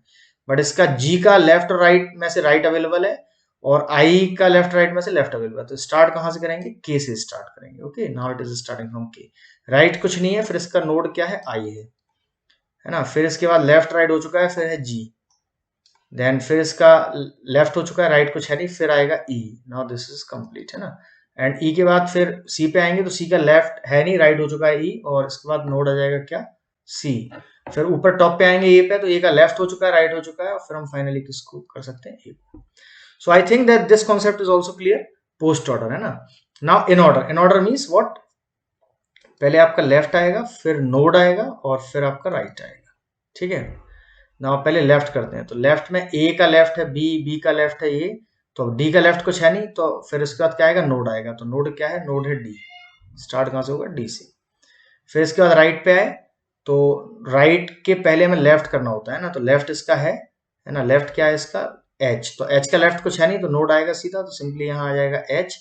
बट इसका जी का लेफ्ट और राइट में से राइट अवेलेबल है, और आई का लेफ्ट राइट में से लेफ्ट अवेलेबल है, तो स्टार्ट कहां से करेंगे, के से स्टार्ट करेंगे। Okay, now it is starting from के, राइट कुछ नहीं है, फिर इसका नोड क्या है, आई है ना, फिर इसके बाद लेफ्ट राइट हो चुका है, फिर है जी, देन फिर इसका लेफ्ट हो चुका है, राइट कुछ है नहीं, फिर आएगा ई, नाउ दिस इज कंप्लीट, है ना। एंड ई के बाद फिर सी पे आएंगे, तो सी का लेफ्ट है नहीं, राइट हो चुका है ई, और इसके बाद नोड आ जाएगा क्या, सी। फिर ऊपर टॉप पे आएंगे ए पे, तो ए का लेफ्ट हो चुका है, राइट हो चुका है, और फिर हम फाइनली किसको कर सकते हैं, ए को। So I think that this concept is also clear. Postorder, है ना। Now inorder, in order means what, पहले आपका लेफ्ट आएगा, फिर नोड आएगा, और फिर आपका राइट आएगा। ठीक है, नाउ पहले लेफ्ट करते हैं, तो लेफ्ट में ए का लेफ्ट है, बी का लेफ्ट है, ए, तो डी का लेफ्ट कुछ है नहीं, तो फिर इसके बाद क्या आएगा, नोड आएगा, तो नोड क्या है, नोड है डी, स्टार्ट कहां से होगा, डी से। फिर इसके बाद राइट पे आए, तो राइट के पहले हमें लेफ्ट करना होता है ना, तो लेफ्ट इसका है ना, लेफ्ट क्या है इसका, एच, तो एच का लेफ्ट कुछ है नहीं, तो नोड आएगा सीधा, तो सिंपली यहाँ आ जाएगा एच।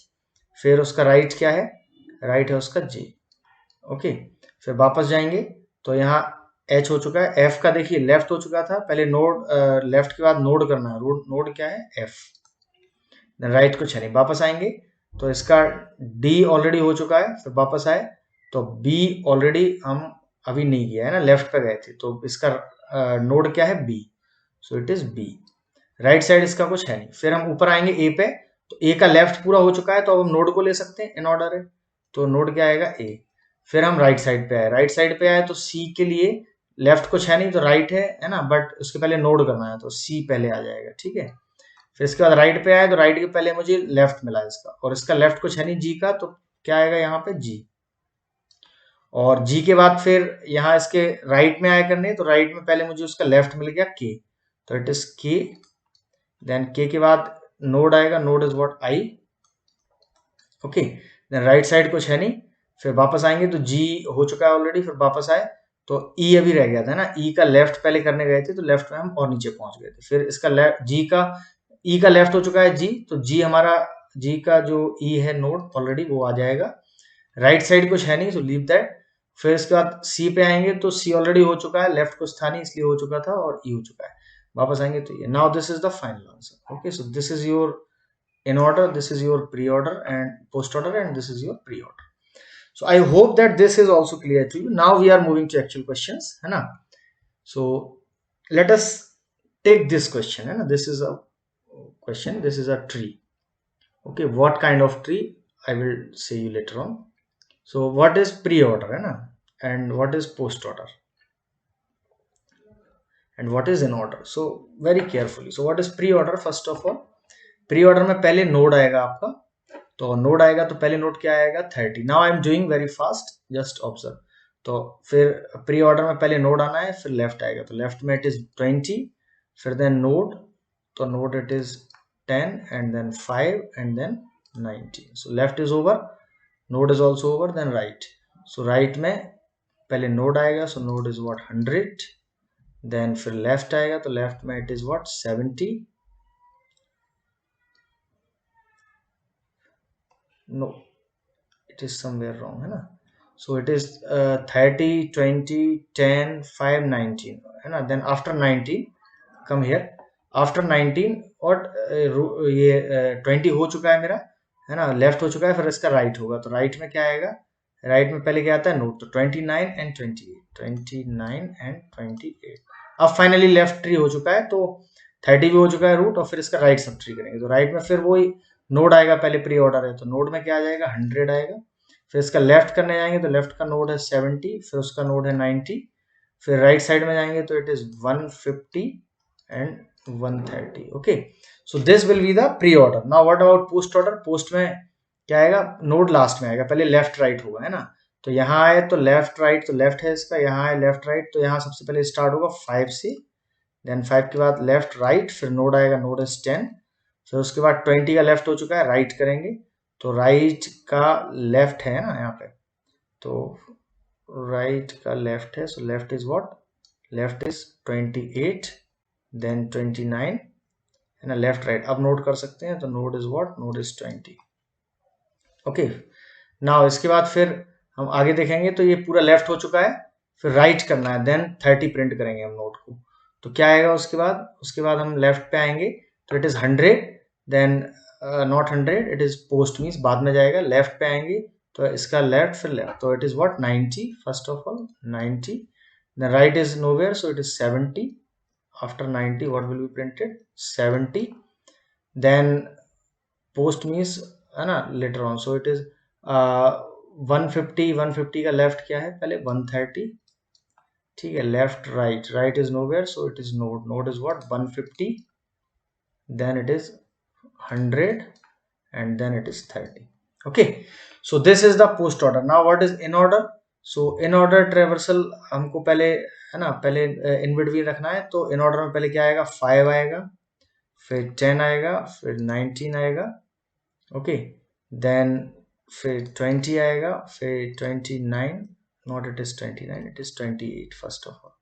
फिर उसका राइट क्या है, राइट है उसका जे। ओके, फिर वापस जाएंगे, तो यहाँ एच हो चुका है, एफ का देखिए लेफ्ट हो चुका था, पहले नोड, लेफ्ट के बाद नोड करना है, नोड क्या है, एफ, राइट कुछ है नहीं, वापस आएंगे, तो इसका डी ऑलरेडी हो चुका है, फिर वापस आए, तो बी ऑलरेडी हम अभी नहीं किया है ना, लेफ्ट पे गए थे, तो इसका नोड क्या है, B, so it is B. Right side इसका कुछ है नहीं, फिर हम ऊपर आएंगे ए पे, तो ए का लेफ्ट पूरा हो चुका है, तो अब हम नोड को ले सकते हैं, इन ऑर्डर है, तो नोड क्या आएगा, ए। फिर हम राइट साइड पे आए, राइट साइड पे आए तो सी के लिए लेफ्ट कुछ है नहीं, तो राइट है ना, बट उसके पहले नोड करना है, तो सी पहले आ जाएगा। ठीक है, फिर इसके बाद राइट पे आए, तो राइट के पहले मुझे लेफ्ट मिला इसका, और इसका लेफ्ट कुछ है नहीं जी का, तो क्या आएगा यहाँ पे, जी। और जी के बाद फिर यहाँ इसके राइट में आया करने, तो राइट में पहले मुझे उसका लेफ्ट मिल गया के, तो इट इज के, देन के के बाद नोड आएगा, node is what I, okay, then right side कुछ है नहीं, फिर वापस आएंगे तो जी हो चुका है ऑलरेडी, फिर वापस आए तो ई अभी रह गया था ना, ई का लेफ्ट पहले करने गए थे तो लेफ्ट में हम और नीचे पहुंच गए थे, फिर इसका लेफ्ट जी का ई का लेफ्ट हो चुका है जी, तो जी हमारा जी का जो ई है नोड ऑलरेडी वो आ जाएगा, राइट साइड कुछ है नहीं सो लीव दैट, फिर इसके बाद सी पे आएंगे तो सी ऑलरेडी हो चुका है, लेफ्ट कुछ था नहीं इसलिए हो चुका था, और ई हो चुका है, वापस आएंगे तो ये, now this is the final answer, okay, so this is your in order, this is your pre-order and post-order, and this is your pre-order. So I hope that this is also clear to you. Now we are moving to actual questions, है ना? So let us take this question, है ना? This is a question, this is a tree. Okay, what kind of tree? I will say you later on. So what is pre-order, है ना? And what is post-order? And what is in order? So very carefully. So what is pre-order? First of all, pre order में पहले node आएगा आपका, तो node आएगा तो पहले नोड क्या आएगा 30, now I am doing very fast, just observe, तो फिर प्री ऑर्डर में पहले नोड आना है, फिर लेफ्ट आएगा, तो लेफ्ट में इट इज 20, फिर देन नोड, तो node it is 10 and then 5 and then 19, so left is over, node is also over, then right, so right में पहले नोड आएगा, so node is what 100, then फिर left आएगा तो left में it is what 70, no, it is somewhere wrong, है ना, so it is 30 20 10 5 19, है ना, then after 19 come here, after 19 और ये 20 हो चुका है मेरा, है ना, लेफ्ट हो चुका है, फिर इसका राइट होगा, तो राइट में क्या आएगा, राइट में पहले क्या आता है नोट, तो 29 एंड 28, 29 एंड 28, अब फाइनली लेफ्ट ट्री हो चुका है, तो 30 भी हो चुका है रूट, और फिर इसका राइट सब ट्री करेंगे, तो राइट में फिर वही नोड आएगा, पहले प्री ऑर्डर है तो नोड में क्या आ जाएगा 100 आएगा, फिर इसका लेफ्ट करने जाएंगे तो लेफ्ट का नोड है 70, फिर उसका नोड है 90, फिर राइट साइड में जाएंगे तो it is 150 and 130, okay, so this will be the pre order. Now what about post order, post में क्या आएगा, नोड लास्ट में आएगा, पहले लेफ्ट राइट होगा, है ना, तो यहाँ आए तो लेफ्ट राइट, तो लेफ्ट है इसका, यहाँ आए लेफ्ट राइट, तो यहाँ सबसे पहले स्टार्ट होगा 5 से, देन 5 के बाद लेफ्ट राइट, फिर नोड आएगा, नोड इज 10, फिर उसके बाद 20 का लेफ्ट हो चुका है, राइट करेंगे, तो राइट का लेफ्ट है ना यहाँ पे, तो राइट का लेफ्ट है, so left is what, left is 28, then 29, है ना, लेफ्ट राइट, अब नोट कर सकते हैं, तो node is what, node is 20, okay, now इसके बाद फिर हम आगे देखेंगे, तो ये पूरा लेफ्ट हो चुका है, फिर राइट करना है, देन 30 प्रिंट करेंगे हम नोट को, तो क्या आएगा उसके बाद हम लेफ्ट पे आएंगे, तो it is 100, then not 100, it is post means बाद में जाएगा, लेफ्ट पे आएंगे तो इसका लेफ्ट, फिर लेफ्ट, तो it is what 90, first of all 90, then right is nowhere, so it is 70, after 90 what will be printed 70, then post means, है ना, later on, so it is 150 का लेफ्ट क्या है पहले 130, ठीक है, left right, right is nowhere, so it is node, node is what 150, then it is 100 and then it is 30, okay, so this is the post order. Now what is in order, so in order traversal हमको पहले, है ना, पहले in between रखना है, तो in order में पहले क्या आएगा 5 आएगा, फिर 10 आएगा, फिर 19 आएगा, okay, then फिर 20 आएगा, फिर 29, not it is 29, it is 28 first of all,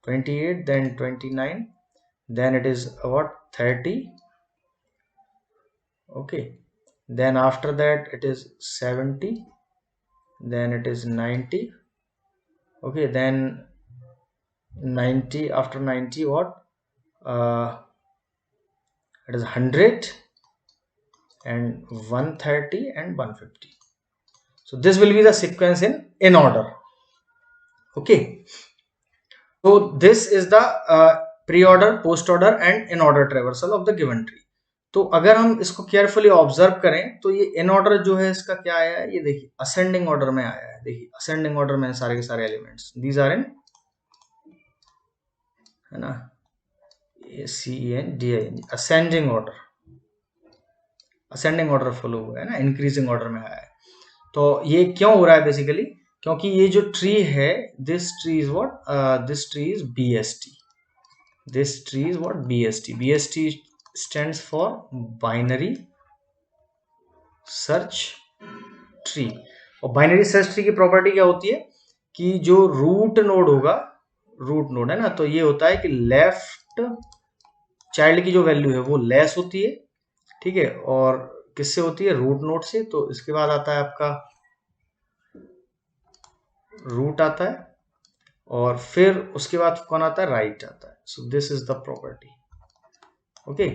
28, then 29, then it is what 30, okay, then after that it is 70, then it is 90, okay, then 90, after 90 what, it is 100 and 130 and 150, so this will be the sequence in order, okay, so this is the pre-order, post-order and in-order traversal of the given tree. तो अगर हम इसको carefully observe करें तो ये in order जो है इसका क्या आया है, ये देखिए असेंडिंग ऑर्डर में आया है, देखिए असेंडिंग ऑर्डर में सारे के सारे एलिमेंट्स, दीज आर इन, है ना, CENDING, ascending order, ascending order follow हुआ है ना, इंक्रीजिंग ऑर्डर में आया है, तो ये क्यों हो रहा है बेसिकली, क्योंकि ये जो ट्री है, this tree is what, this tree is BST. This tree is what? BST. BST stands for Binary Search Tree. और बाइनरी सर्च ट्री की प्रॉपर्टी क्या होती है कि जो रूट नोड होगा, रूट नोड है ना, तो ये होता है कि लेफ्ट चाइल्ड की जो वैल्यू है वो लेस होती है, ठीक है, और किससे होती है? रूट नोड से. तो इसके बाद आता है आपका रूट आता है, और फिर उसके बाद कौन आता है? राइट आता है. सो this is the property. Okay,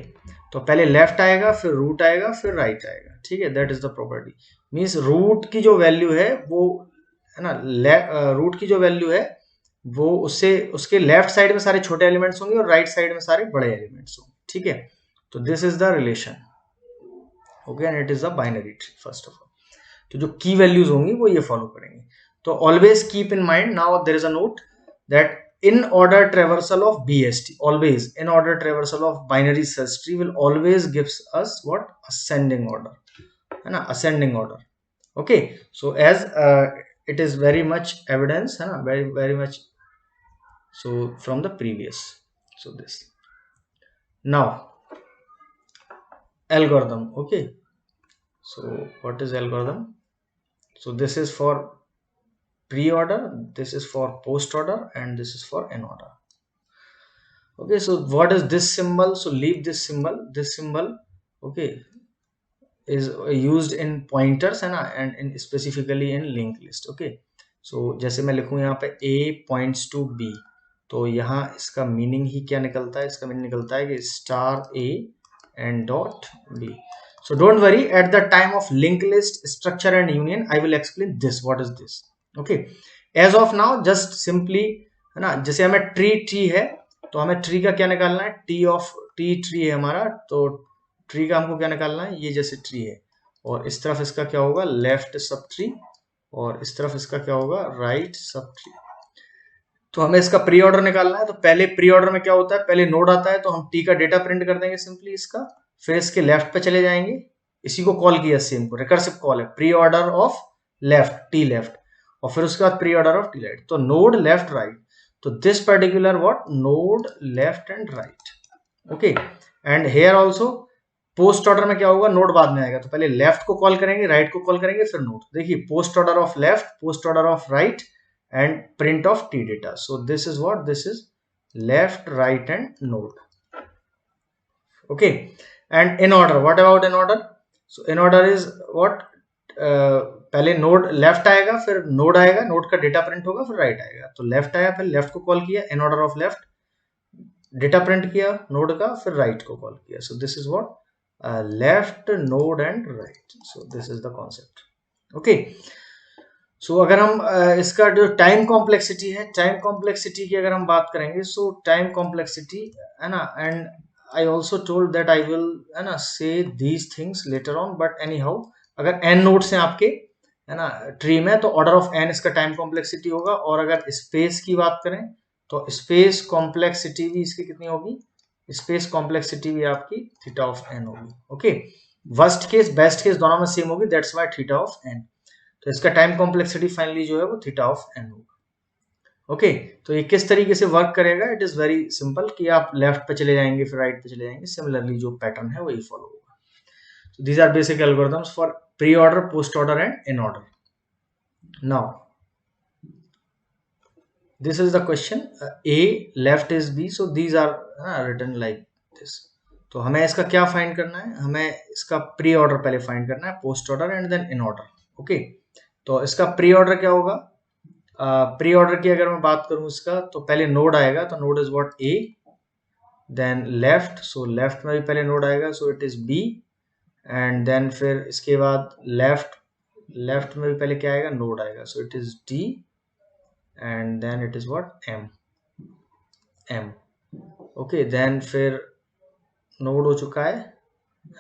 तो पहले लेफ्ट आएगा, फिर रूट आएगा, फिर राइट आएगा, ठीक है. That is the property. Means root की जो वैल्यू है वो है ना, रूट की जो वैल्यू है वो उससे उसके लेफ्ट साइड में सारे छोटे एलिमेंट्स होंगे और राइट साइड में सारे बड़े एलिमेंट्स होंगे, ठीक है. तो this is the relation. Okay, and it is the binary tree first of all. तो जो की वैल्यूज होंगी वो ये फॉलो करेंगे. तो always keep in mind, now there is a note that in order traversal of BST, always in order traversal of binary search tree will always gives us what? Ascending order, है ना, ascending order. Okay, so as it is very much evidence, है ना, very much so from the previous. So this now algorithm. Okay, so what is algorithm? So this is for pre-order, this is for post-order, and this is for in-order. Okay, so what is this symbol? So leave this symbol. This symbol, okay, is used in pointers है ना, and in specifically in linked list. Okay, so जैसे मैं लिखूँ यहाँ पे A points to B, तो यहाँ इसका मीनिंग ही क्या निकलता है? इसका मीनिंग निकलता है कि star A and dot B. So don't worry, at the time of linked list, structure and union, I will explain this. What is this? Okay, as of now just simply, है ना, जैसे हमें tree है तो हमें tree का क्या निकालना है? ट्री है हमारा, तो ट्री का हमको क्या निकालना है? ये जैसे ट्री है और इस तरफ इसका क्या होगा? लेफ्ट सब ट्री, और इस तरफ इसका क्या होगा? Right sub tree. तो हमें इसका प्री ऑर्डर निकालना है. तो पहले प्री ऑर्डर में क्या होता है? पहले नोड आता है तो हम टी का डेटा प्रिंट कर देंगे सिंपली इसका, फिर इसके लेफ्ट पे चले जाएंगे. इसी को कॉल किया, सेम को रिकर्सिव कॉल है, pre order of left, T left, और फिर उसके बाद pre order of T right. तो नोड लेफ्ट राइट, तो this particular what? Node left and right. Okay, and here also post order में क्या होगा? नोड बाद में आएगा, तो पहले लेफ्ट को कॉल करेंगे, राइट को कॉल करेंगे, फिर नोड. देखिए, post order of left, post order of right, and print of t data. So this is what? This is left, right, and node. Okay, and in order, what about in order? So in order is what? पहले node left आएगा, फिर node आएगा, node का data print होगा, फिर right आएगा. तो left आया, फिर लेफ्ट को कॉल किया, in order of left, data print किया नोड का, फिर राइट को कॉल किया. So this is what? Left, node and right. So this is the concept. Okay, so अगर हम इसका जो टाइम कॉम्प्लेक्सिटी है, टाइम कॉम्प्लेक्सिटी की अगर हम बात करेंगे, सो टाइम कॉम्प्लेक्सिटी है ना, and I also told that I will, है ना, से these things later on, but any how, अगर n नोड्स हैं आपके, है ना, ट्री में, तो ऑर्डर ऑफ n इसका टाइम कॉम्प्लेक्सिटी होगा. और अगर स्पेस की बात करें तो स्पेस कॉम्प्लेक्सिटी भी इसकी कितनी होगी? स्पेस कॉम्प्लेक्सिटी भी आपकी थीटा ऑफ n होगी. Okay, worst case best case दोनों में सेम होगी, that's why theta of n. तो इसका टाइम कॉम्प्लेक्सिटी फाइनली जो है वो थीटा ऑफ n होगा. ओके, तो ये किस तरीके से वर्क करेगा? इट इज वेरी सिंपल कि आप लेफ्ट पे चले जाएंगे, फिर राइट पे चले जाएंगे. सिमिलरली जो पैटर्न है वही फॉलो होगा. So these are basic algorithms for pre-order, post-order, and in-order. Now, this is the question. A left is B, so these are written like this. तो हमें इसका क्या फाइंड करना है? हमें इसका प्री ऑर्डर पहले फाइंड करना है, post order and then in order. Okay, तो इसका प्री ऑर्डर क्या होगा? प्री ऑर्डर की अगर मैं बात करूं इसका, तो पहले नोड आएगा, तो node is what? A, then left, so left में भी पहले नोड आएगा, so it is B, and then फिर इसके बाद लेफ्ट में भी पहले क्या आएगा? नोड आएगा, so it is D, and then it is what? M. Okay, then फिर नोड हो चुका है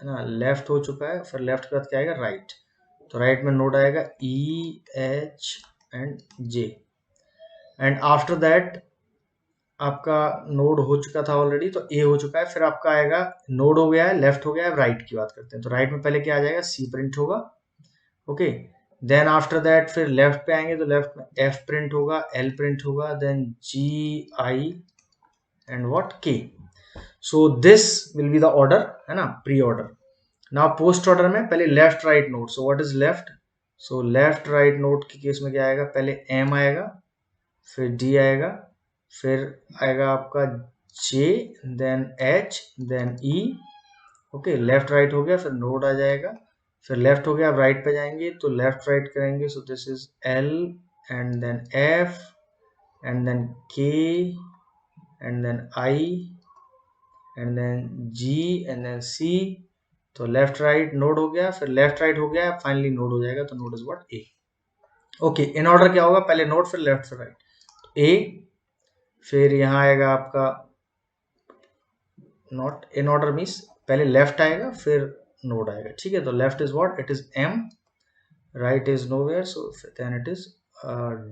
ना, लेफ्ट हो चुका है, फिर लेफ्ट के बाद क्या आएगा? राइट. तो राइट में नोड आएगा E, H and J, and after that आपका नोड हो चुका था ऑलरेडी, तो A हो चुका है. फिर आपका आएगा, नोड हो गया है, लेफ्ट हो गया है, राइट की बात करते हैं. तो राइट में पहले क्या आ जाएगा? C प्रिंट होगा. ओके, देन आफ्टर दैट फिर लेफ्ट पे आएंगे तो लेफ्ट में एफ प्रिंट होगा, एल प्रिंट होगा, then G I and what K. So this will be the order, है ना, preorder. Now post order में पहले left right node. So what is left? So left right node के case में क्या आएगा? पहले एम आएगा, फिर डी आएगा, फिर आएगा आपका जे, देन एच, देन ई. ओके, लेफ्ट राइट हो गया, फिर नोड आ जाएगा, फिर लेफ्ट हो गया. अब राइट पे जाएंगे तो लेफ्ट राइट करेंगे. So this is L and then F and then K and then I and then G and then C. तो लेफ्ट राइट नोड हो गया, फिर लेफ्ट राइट हो गया, फाइनली नोड हो जाएगा. तो node is what? A. Okay, in order क्या होगा? पहले नोड, फिर लेफ्ट, फिर राइट. ए, फिर यहाँ आएगा आपका नॉट इन ऑर्डर मीन्स पहले लेफ्ट आएगा फिर नोड आएगा. ठीक है, तो left is what? It is M, right is nowhere, so then it is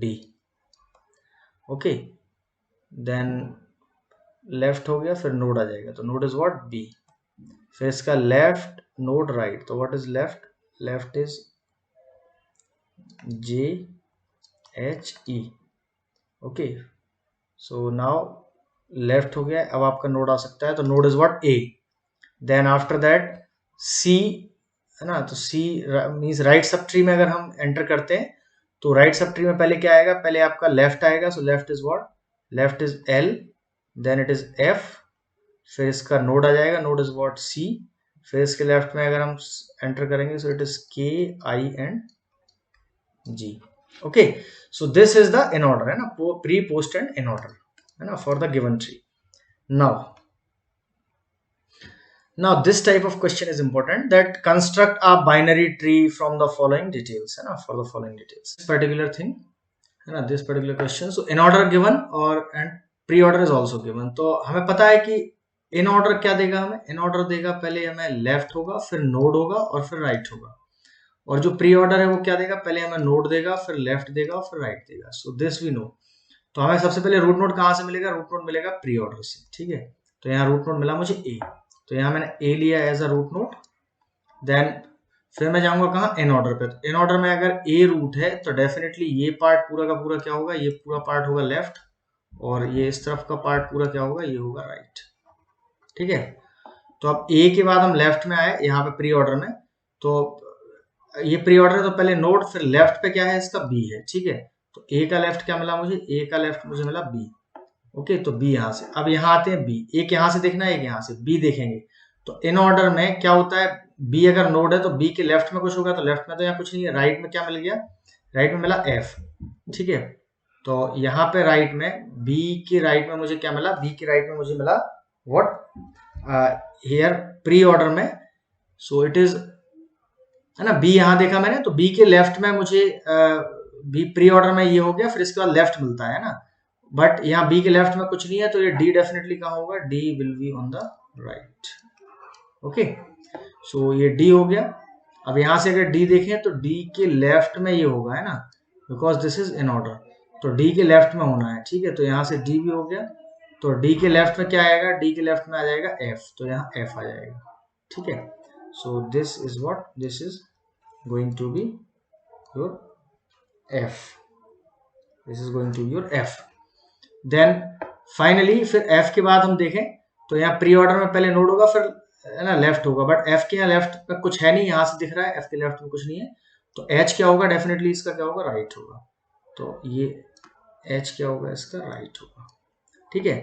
D. Okay, then left हो गया, फिर नोड आ जाएगा, तो नोड इज व्हाट? बी. फिर इसका लेफ्ट नोड राइट, तो what is left? Left is J H E. Okay, so now left हो गया. अब आपका नोड आ सकता है, तो node is what? A. Then after that C, है ना, तो C means right subtree में अगर हम एंटर करते हैं तो राइट सब ट्री में पहले क्या आएगा? पहले आपका लेफ्ट आएगा. So left is what? Left is L, then it is F, फिर इसका नोड आ जाएगा, नोड इज व्हाट? सी. फिर इसके लेफ्ट में अगर हम एंटर करेंगे सो it is K I and G. Okay, so this is the inorder, है ना, pre post and inorder, है ना, for the given tree. Now this type of question is important, that construct a binary tree from the following details, है ना, for the following details. This particular thing, है ना, this particular question. So in order given or and pre-order is also given. तो हमें पता है कि in order क्या देगा हमें? in order देगा पहले हमें left होगा, फिर node होगा और फिर right होगा. और जो प्री ऑर्डर है वो क्या देगा? पहले हमें नोड देगा, फिर लेफ्ट देगा और फिर राइट देगा. So this we know. तो हमें सबसे पहले रूट नोड कहाँ से मिलेगा? रूट नोड मिलेगा प्री ऑर्डर से. ठीक है, तो यहाँ रूट नोड मिला मुझे ए, तो यहाँ मैंने ए लिया as a root node. Then फिर मैं जाऊंगा कहाँ? इन ऑर्डर पे. तो इन ऑर्डर में अगर ए रूट है तो डेफिनेटली ये पार्ट पूरा का पूरा क्या होगा? ये पूरा पार्ट होगा लेफ्ट, और ये इस तरफ का पार्ट पूरा क्या होगा? ये होगा राइट. ठीक है, तो अब ए के बाद हम लेफ्ट में आए यहाँ पे प्री ऑर्डर में. तो ये प्री ऑर्डर है तो पहले नोड, फिर लेफ्ट पे क्या है? इसका बी है. ठीक है, तो ए का लेफ्ट क्या मिला मुझे? ए का लेफ्ट मुझे मिला बी. ओके, तो बी यहाँ से. अब यहाँ आते हैं बी. एक यहाँ से देखना है, एक यहाँ से. बी देखेंगे तो इन ऑर्डर में क्या होता है? बी अगर नोड है तो बी के लेफ्ट में कुछ होगा, तो लेफ्ट में तो यहाँ कुछ नहीं है. राइट में क्या मिल गया? राइट में मिला एफ. ठीक है, तो यहाँ पे राइट में बी के राइट में मुझे क्या मिला? बी के राइट में मुझे मिला व्हाट? हियर प्री ऑर्डर में. सो इट इज, है ना, बी यहाँ देखा मैंने, तो बी के लेफ्ट में मुझे बी प्री ऑर्डर में ये हो गया, फिर इसके बाद लेफ्ट मिलता है ना. बट यहाँ बी के लेफ्ट में कुछ नहीं है, तो ये डी डेफिनेटली कहाँ होगा? D will be on the right. Okay, so ये डी हो गया. अब यहाँ से अगर डी देखें तो डी के लेफ्ट में ये होगा, है ना, because this is in order, तो डी के लेफ्ट में होना है. ठीक है, तो यहाँ से डी भी हो गया. तो डी के लेफ्ट में क्या आएगा? डी के लेफ्ट में आ जाएगा एफ, तो यहाँ एफ आ जाएगा. ठीक है, सो this is what? This is going to be your f. This is going to be your f. Then finally फिर f के बाद हम देखें तो यहाँ प्री ऑर्डर में पहले नोड होगा, फिर, है ना, लेफ्ट होगा. बट f के यहाँ लेफ्ट में कुछ है नहीं, यहाँ से दिख रहा है f के लेफ्ट में कुछ नहीं है, तो h क्या होगा? डेफिनेटली इसका क्या होगा? राइट होगा. तो ये h क्या होगा? इसका राइट होगा. ठीक है,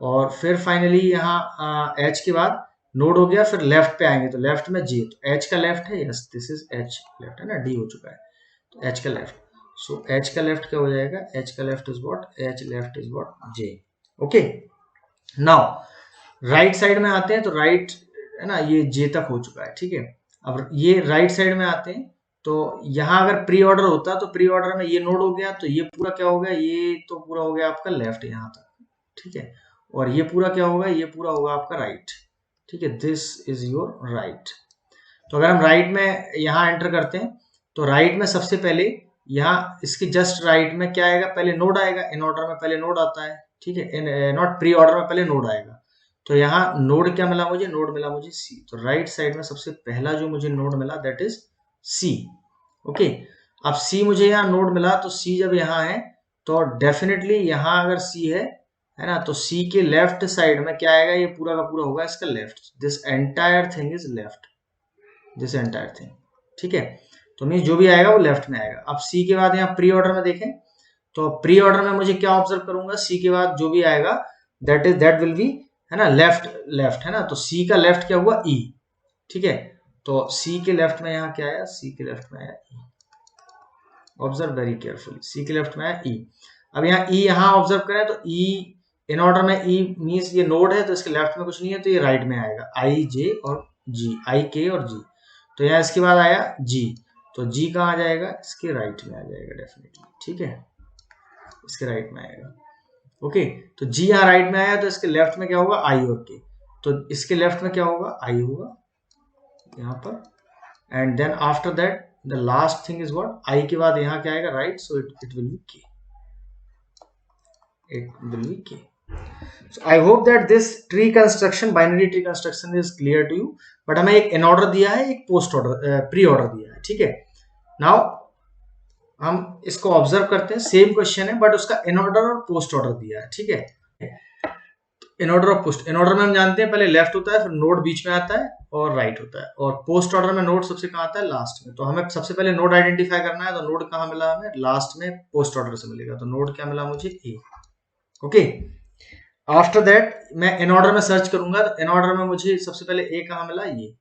और फिर फाइनली यहाँ h के बाद नोड हो गया, फिर लेफ्ट पे आएंगे तो लेफ्ट में जे, तो एच का लेफ्ट है. Yes, this is H left, है ना, डी हो चुका है, तो एच का लेफ्ट. सो एच का लेफ्ट क्या हो जाएगा? एच का left is what? H left is what? J. Okay, now right side में आते हैं तो राइट, है ना, ये जे तक हो चुका है. ठीक है, अब ये राइट साइड में आते हैं तो यहाँ अगर प्री ऑर्डर होता तो प्री ऑर्डर में ये नोड हो गया, तो ये पूरा क्या हो गया? ये तो पूरा हो गया आपका लेफ्ट यहाँ तक. ठीक है, और ये पूरा क्या होगा? ये पूरा होगा आपका राइट. ठीक है, दिस इज योर राइट. तो अगर हम राइट में यहाँ एंटर करते हैं तो राइट में सबसे पहले यहाँ इसके जस्ट राइट में क्या आएगा? पहले नोड आएगा. इन ऑर्डर में पहले नोड आता है. ठीक है, नॉट प्री ऑर्डर में पहले नोड आएगा. तो यहाँ नोड क्या मिला मुझे? नोड मिला मुझे सी. तो राइट साइड में सबसे पहला जो मुझे नोड मिला दैट इज सी. ओके, अब सी मुझे यहाँ नोड मिला, तो सी जब यहाँ है तो डेफिनेटली यहाँ अगर सी है ना, तो सी के लेफ्ट साइड में क्या आएगा, ये पूरा का पूरा होगा इसका left, this entire thing is left, this entire thing, ठीक है। तो मीन जो भी आएगा वो लेफ्ट में आएगा। अब सी के बाद यहाँ प्री ऑर्डर में देखें, तो प्री ऑर्डर में मुझे क्या ऑब्जर्व करूंगा, सी के बाद जो भी आएगा दैट विल बी, है ना, लेफ्ट लेफ्ट, है ना। तो सी का लेफ्ट क्या हुआ, ई, ठीक है। तो सी के लेफ्ट में यहाँ क्या आया, सी के लेफ्ट में आया ई, ऑब्जर्व वेरी केयरफुली, सी के लेफ्ट में आया ई। अब यहाँ ई यहाँ ऑब्जर्व करें तो ई इन ऑर्डर में, ई मीन्स ये नोड है तो इसके लेफ्ट में कुछ नहीं है, तो ये राइट में आएगा, आई जे और जी, आई के और जी। तो यहाँ इसके बाद आया जी, तो जी कहाँ आ जाएगा, इसके राइट में आ जाएगा डेफिनेटली, ठीक है, इसके राइट में आएगा। ओके, तो जी यहाँ राइट में आया, तो इसके लेफ्ट में क्या होगा, आई और के, तो इसके लेफ्ट में क्या होगा, आई होगा यहाँ पर। And then after that the last thing is what, I के बाद यहाँ क्या आएगा, right, so it will be K, it will be k. So I hope that this tree construction, binary tree construction is clear to you. But हमें एक इन order दिया है, एक पोस्ट ऑर्डर, प्री ऑर्डर दिया है, ठीक है। नाउ हम इसको ऑब्जर्व करते हैं, सेम क्वेश्चन है बट उसका इन ऑर्डर और पोस्ट ऑर्डर दिया है, ठीक है। इन ऑर्डर और पोस्ट, इन ऑर्डर में हम जानते हैं पहले लेफ्ट होता है, फिर नोड बीच में आता है और राइट होता है, और पोस्ट ऑर्डर में नोड सबसे कहाँ आता है, लास्ट में। तो हमें सबसे पहले नोड आइडेंटिफाई करना है, तो नोड कहाँ मिला हमें, लास्ट में, पोस्ट ऑर्डर से मिलेगा, तो नोड क्या मिला मुझे, ए। ओके, आफ्टर दैट मैं इन ऑर्डर में सर्च करूंगा, तो इन ऑर्डर में मुझे सबसे पहले ए कहाँ मिला, ये,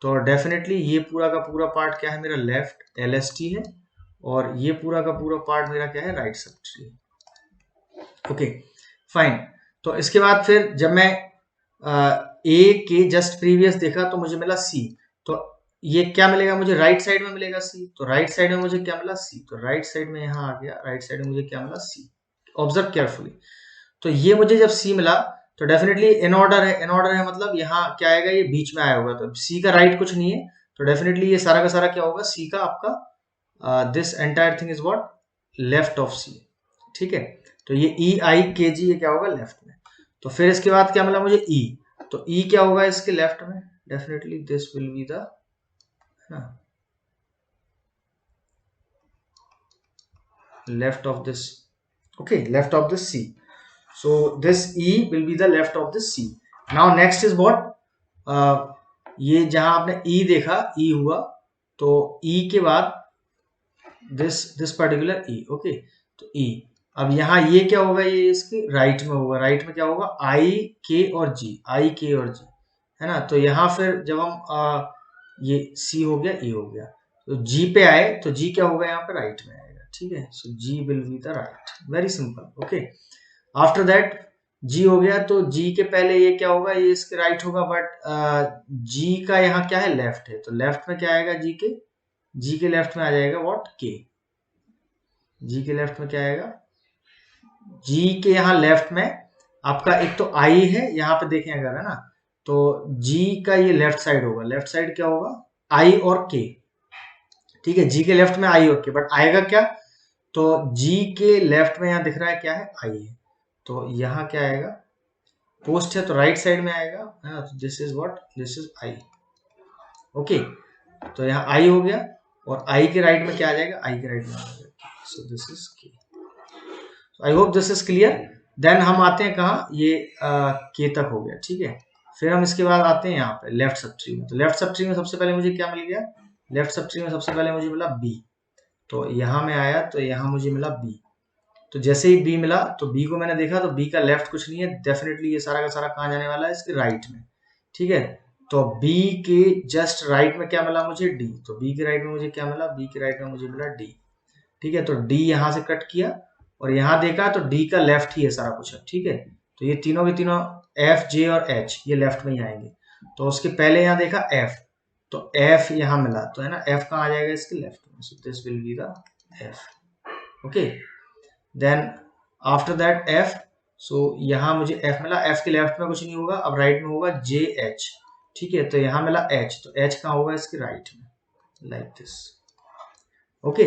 तो डेफिनेटली ये पूरा का पूरा पार्ट क्या है मेरा, लेफ्ट LST है, और ये पूरा का पूरा पार्ट मेरा क्या है, right sub tree. Okay fine. तो इसके बाद फिर जब मैं ए के जस्ट प्रीवियस देखा तो मुझे मिला सी, तो ये क्या मिलेगा मुझे, राइट साइड में मिलेगा सी, तो राइट साइड में मुझे क्या मिला, सी, तो राइट साइड में यहाँ आ गया, राइट साइड में मुझे क्या मिला, सी, ऑब्जर्व केयरफुली। तो ये मुझे जब सी मिला तो डेफिनेटली इन ऑर्डर है, इन ऑर्डर है मतलब यहाँ क्या आएगा, ये बीच में आया होगा, तो सी का राइट कुछ नहीं है, तो डेफिनेटली ये सारा का सारा क्या होगा, सी का आपका this entire thing is what, left of C, ठीक है। तो ये ई आई के जी ये क्या होगा, लेफ्ट में। तो फिर इसके बाद क्या मिला मुझे, ई, तो ई क्या होगा इसके लेफ्ट में, definitely this will be the, left of this, okay, left of this C, so this E will be the left of the C. Now next is what, ये जहां आपने E देखा, E हुआ, तो E के बाद this particular E, okay, तो E, अब यहाँ ये क्या होगा, ये इसके राइट में होगा, राइट में क्या होगा, I K और G, I K और G, है ना। तो यहाँ फिर जब हम ये C हो गया, E हो गया, तो G पे आए तो G क्या होगा, यहाँ पे राइट में आएगा, ठीक है। So G will be the right, very simple, okay. After that G हो गया, तो जी के पहले ये क्या होगा, ये इसके राइट होगा, बट जी का यहाँ क्या है, लेफ्ट है, तो लेफ्ट में क्या आएगा, जी के लेफ्ट में आ जाएगा व्हाट, के, जी के लेफ्ट में क्या आएगा, जी के यहाँ लेफ्ट में आपका एक तो आई है, यहाँ पे देखें अगर, है ना, तो जी का ये लेफ्ट साइड होगा, लेफ्ट साइड क्या होगा, आई और के, ठीक है, जी के लेफ्ट में आई और के, बट आएगा क्या, तो जी के लेफ्ट में यहाँ दिख रहा है क्या है, आई है, तो यहाँ क्या आएगा, पोस्ट है तो राइट साइड में आएगा, है ना, तो this is what, this is I, okay. तो यहाँ आई हो गया, और आई के राइट में क्या आ जाएगा, आई के राइट में आ जाएगा, सो this is K. I hope this is clear. Then हम आते हैं कहाँ, ये के तक हो गया, ठीक है। फिर हम इसके बाद आते हैं यहाँ पे लेफ्ट सब ट्री में, तो लेफ्ट सब ट्री में सबसे पहले मुझे क्या मिल गया, लेफ्ट सब ट्री में सबसे पहले मुझे मिला बी, तो यहाँ में आया, तो यहाँ मुझे मिला बी, तो जैसे ही बी मिला तो बी को मैंने देखा, तो बी का लेफ्ट कुछ नहीं है, डेफिनेटली ये सारा का सारा कहाँ जाने वाला है, इसके राइट में, ठीक है। तो बी के जस्ट राइट में क्या मिला मुझे, डी, तो बी के राइट में मुझे क्या मिला, बी के राइट में मुझे मिला डी, ठीक है। तो डी यहाँ से कट किया और यहाँ देखा तो डी का लेफ्ट ही है सारा कुछ, ठीक है। तो ये तीनों के तीनों एफ जे और एच ये लेफ्ट में ही आएंगे, तो उसके पहले यहाँ देखा एफ, तो एफ यहाँ मिला, तो है ना, एफ कहाँ आ जाएगा, इसके लेफ्ट में, so this will be the F, okay. Then after that F, so यहाँ मुझे एफ मिला, एफ के लेफ्ट में कुछ नहीं होगा, अब राइट में होगा जे एच, ठीक है। तो यहाँ मिला एच, तो एच कहाँ होगा, इसके राइट में, like this, okay.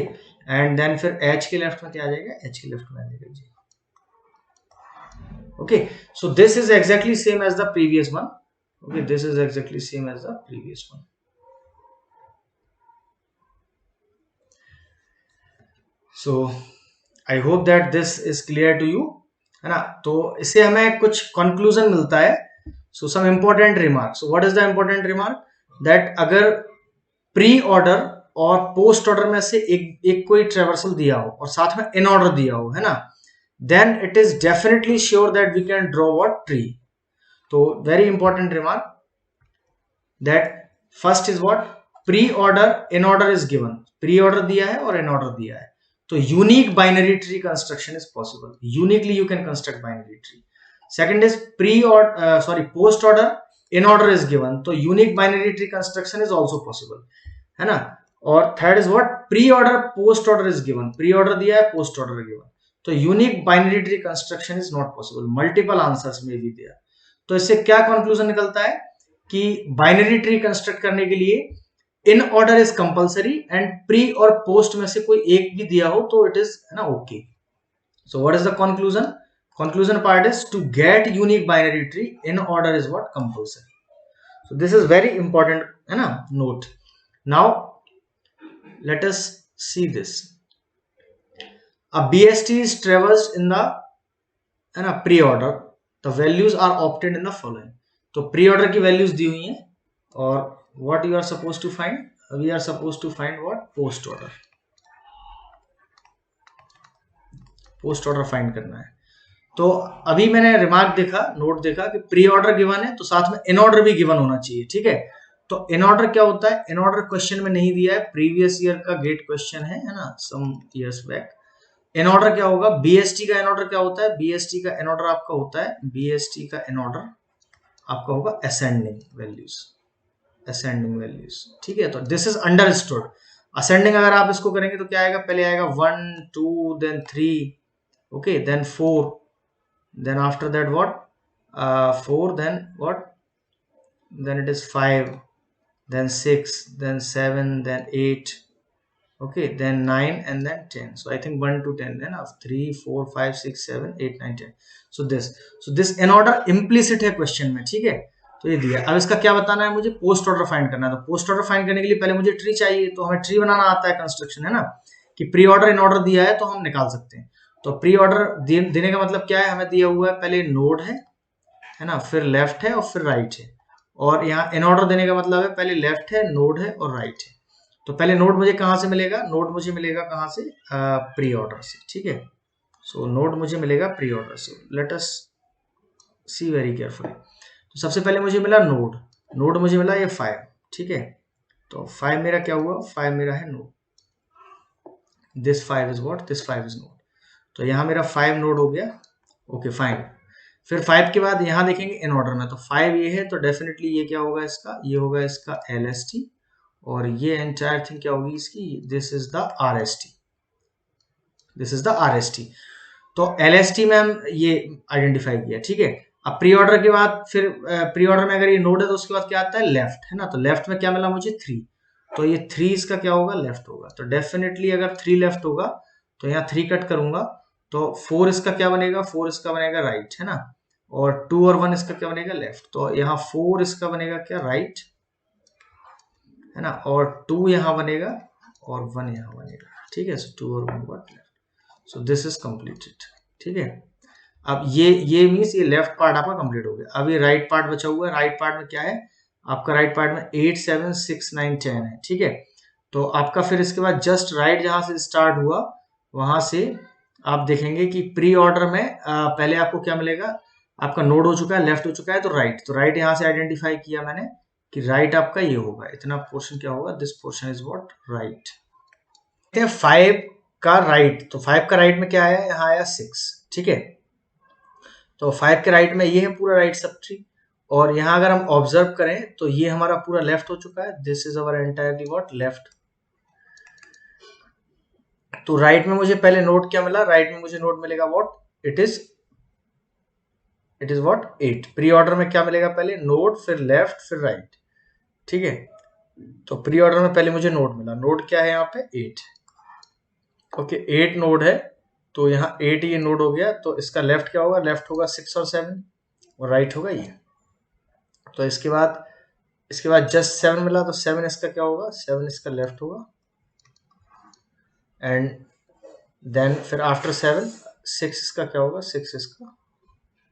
And then फिर एच के लेफ्ट में क्या आ जाएगा, एच के लेफ्ट में आ जाएगा G, okay. So this is exactly same as the previous one, okay, this is exactly same as the previous one. So I hope that this is clear to you, है ना। तो इससे हमें कुछ कंक्लूजन मिलता है। So some important remark. So what is the important remark, that अगर pre order और पोस्ट ऑर्डर में से एक कोई ट्रेवर्सल दिया हो और साथ में इन ऑर्डर दिया हो, है ना, then it is definitely sure that we can draw what tree. तो very important remark, that first is what, pre order in order is given, pre order दिया है और इन ऑर्डर दिया है, तो unique binary tree construction is possible, uniquely you can construct binary tree. Second is pre order, sorry, post order in order is given, तो unique binary tree construction is also possible, है ना। और third is what, pre order post order is given, pre order दिया है, post order given, तो unique binary tree construction is not possible, multiple answers में be there. तो इससे क्या कंक्लूजन निकलता है कि बाइनरी ट्री कंस्ट्रक्ट करने के लिए इन order is compulsory and pre और पोस्ट में से कोई एक भी दिया हो तो इट इज, है ना, okay. So what is the conclusion, conclusion part is to get unique binary tree in order is what, compulsory. So this is very important, है ना, note. Now let us see this. A BST is traversed in the, है ना, pre-order. The values are obtained in the following. तो pre-order की values दी हुई हैं और what you are supposed to find, we are supposed to find what, post order. post order find करना है। तो अभी मैंने रिमार्क देखा, नोट देखा कि प्री ऑर्डर गिवन है तो साथ में इन ऑर्डर भी गिवन होना चाहिए, ठीक है। तो इन ऑर्डर क्या होता है, इन ऑर्डर क्वेश्चन में नहीं दिया है, प्रीवियस ईयर का गेट क्वेश्चन है ना, some years back. In order क्या होगा, बीएसटी का इन ऑर्डर क्या होता है, बीएसटी का इन ऑर्डर आपका होता है, बीएसटी का इन ऑर्डर आपका होगा असेंडिंग वैल्यूज, असेंडिंग वैल्यूज, ठीक है। तो दिस इज अंडरस्टूड। असेंडिंग अगर आप इसको करेंगे तो क्या आएगा, पहले आएगा 1 2 then 3, okay, then 4, then after that what, 4, then what, then it is 5, then 6, then 7, then 8, okay, then 9, and then 10. So I think 1 to 10, then of 3 4 5 6 7 8 9 10. So this in order implicit है क्वेश्चन में, ठीक है। तो ये दिया, अब इसका क्या बताना है मुझे, पोस्ट ऑर्डर फाइंड करना है। तो पोस्ट ऑर्डर फाइंड करने के लिए पहले मुझे ट्री चाहिए, तो हमें ट्री बनाना आता है, कंस्ट्रक्शन, है ना, कि प्री ऑर्डर इन ऑर्डर दिया है तो हम निकाल सकते हैं। तो प्री ऑर्डर देने का मतलब क्या है, हमें दिया हुआ है पहले नोड है ना, फिर लेफ्ट है और फिर राइट है। और यहाँ इन ऑर्डर देने का मतलब है पहले लेफ्ट है, नोड है और राइट है। तो पहले नोड मुझे कहाँ से मिलेगा, नोड मुझे मिलेगा कहाँ से, प्री ऑर्डर से, ठीक है। सो नोड मुझे मिलेगा प्री ऑर्डर से। लेट अस सी वेरी केयरफुली। तो सबसे पहले मुझे मिला नोड, नोड मुझे मिला ये 5, ठीक है। तो 5 मेरा क्या हुआ, 5 मेरा है node, this 5 is what, this 5 is node. तो यहाँ मेरा 5 नोड हो गया, ओके फाइन। फिर 5 के बाद यहाँ देखेंगे इन ऑर्डर में, तो 5 ये है तो डेफिनेटली ये क्या होगा इसका, ये होगा इसका LST, और ये एंटायर थिंग क्या होगी इसकी, this is the RST, this is the RST। तो LST में हम ये आइडेंटिफाई किया, ठीक है। अब प्री ऑर्डर के बाद फिर प्री ऑर्डर में अगर ये नोड है तो उसके बाद क्या आता है, लेफ्ट, है ना। तो लेफ्ट में क्या मिला मुझे, 3, तो ये 3 इसका क्या होगा, लेफ्ट होगा। तो डेफिनेटली अगर 3 लेफ्ट होगा तो यहाँ 3 कट करूंगा तो 4 इसका क्या बनेगा, 4 इसका बनेगा राइट, है ना, और 2 और 1 इसका क्या बनेगा, लेफ्ट। तो यहाँ 4 इसका बनेगा क्या, राइट, है ना, और 2 यहाँ बनेगा और 1 यहाँ बनेगा, ठीक है। सो 2 और 1 what, left. So this is completed, ठीक है। अब ये मीन्स ये लेफ्ट पार्ट आपका कंप्लीट हो गया। अब ये राइट पार्ट बचा हुआ है, राइट पार्ट में क्या है आपका, राइट पार्ट में 8 7 6 9 10 है, ठीक है। तो आपका फिर इसके बाद जस्ट राइट जहां से स्टार्ट हुआ वहां से आप देखेंगे कि प्री ऑर्डर में पहले आपको क्या मिलेगा, आपका नोड हो चुका है, लेफ्ट हो चुका है, तो राइट, तो राइट यहां से आइडेंटिफाई किया मैंने कि राइट आपका ये होगा, इतना पोर्शन क्या होगा, this portion is what, right. 5 का राइट, तो 5 का राइट में क्या आया, यहाँ आया 6, ठीक है। तो 5 के राइट में ये है पूरा राइट सब ट्री, और यहाँ अगर हम ऑब्जर्व करें तो ये हमारा पूरा लेफ्ट हो चुका है, this is our entirely what, left. तो राइट में मुझे पहले नोट क्या मिला, राइट में मुझे नोट मिलेगा what, it is what 8। Pre order में क्या मिलेगा, पहले नोट फिर लेफ्ट फिर राइट, ठीक है। तो प्री ऑर्डर में पहले मुझे नोट मिला, नोट क्या है यहाँ पे 8, ओके 8 नोड है। तो यहाँ 8 ये नोड हो गया, तो इसका लेफ्ट क्या होगा, लेफ्ट होगा 6 और 7, और राइट होगा ये। तो इसके बाद जस्ट 7 मिला, तो 7 इसका क्या होगा, 7 इसका लेफ्ट होगा, एंड देन फिर आफ्टर 7 6 इसका क्या होगा, 6 इसका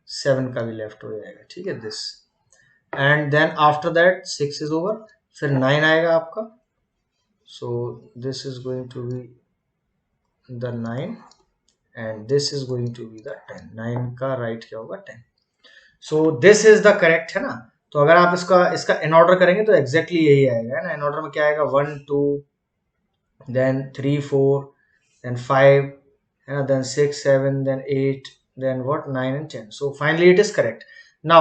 7 का भी लेफ्ट हो जाएगा, ठीक है, this. And then after that 6 is over, फिर 9 आएगा आपका, so this is going to be the 9 and this is going to be the 10। 9 का राइट क्या होगा, 10। So this is the correct, है ना। तो अगर आप इसका इन ऑर्डर करेंगे तो एग्जैक्टली यही आएगा, है ना। इन ऑर्डर में क्या आएगा, 1 2 then 3 4 then 5, है ना, then 6 7 then 8 then what 9 and 10. So finally it is correct. Now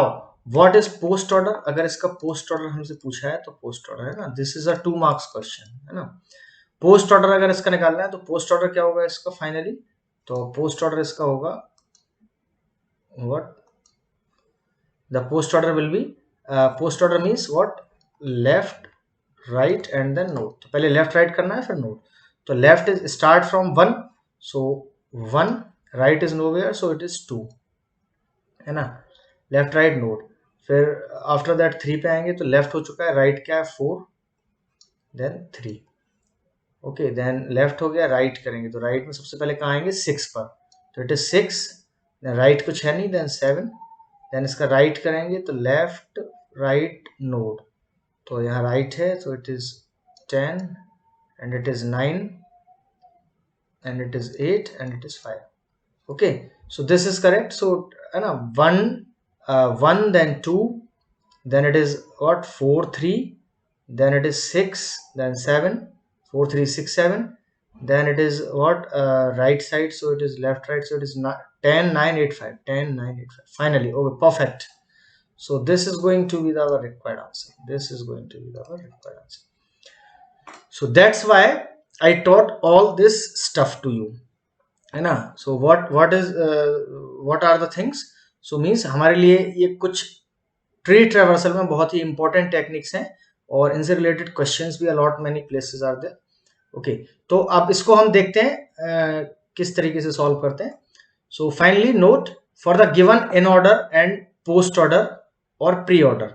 what is post order? अगर इसका post order हमसे पूछा है तो post order, है ना, this is a 2 marks question, है ना। post order अगर इसका निकालना है तो post order क्या होगा इसका फाइनली, तो post order इसका होगा what, the post order will be post order means what, left right and then node. तो पहले लेफ्ट राइट करना है फिर नोट। तो left is start from 1, so 1, right is nowhere so it is 2, है ना, लेफ्ट राइट नोट। फिर after that 3 पे आएंगे तो लेफ्ट हो चुका है, राइट क्या है 4 देन 3, ओके, देन लेफ्ट हो गया, राइट करेंगे तो राइट में सबसे पहले कहाँ आएंगे 6 पर, तो इट इज 6, देन राइट कुछ है नहीं, देन 7, देन इसका राइट करेंगे तो लेफ्ट राइट नोट, तो यहाँ राइट है तो it is 10 and it is 9 and it is 8 and it is 5, okay, so this is correct. So है ना 1 then 2 then it is what 4 3 then it is 6 then 7 4 3 6 7 then it is what right side, so it is left right, so it is 10 9 8 5 10 9 8 5 finally, okay, perfect. So this is going to be our required answer, this is going to be our required answer. So that's why I taught all this stuff to you, है ना। So what are the things, so means हमारे लिए ये कुछ tree traversal में बहुत ही important techniques हैं और इनसे रिलेटेड क्वेश्चंस भी a lot many places are there, okay. तो अब इसको हम देखते हैं किस तरीके से सॉल्व करते हैं। So finally note for the given in order and post order और प्री ऑर्डर,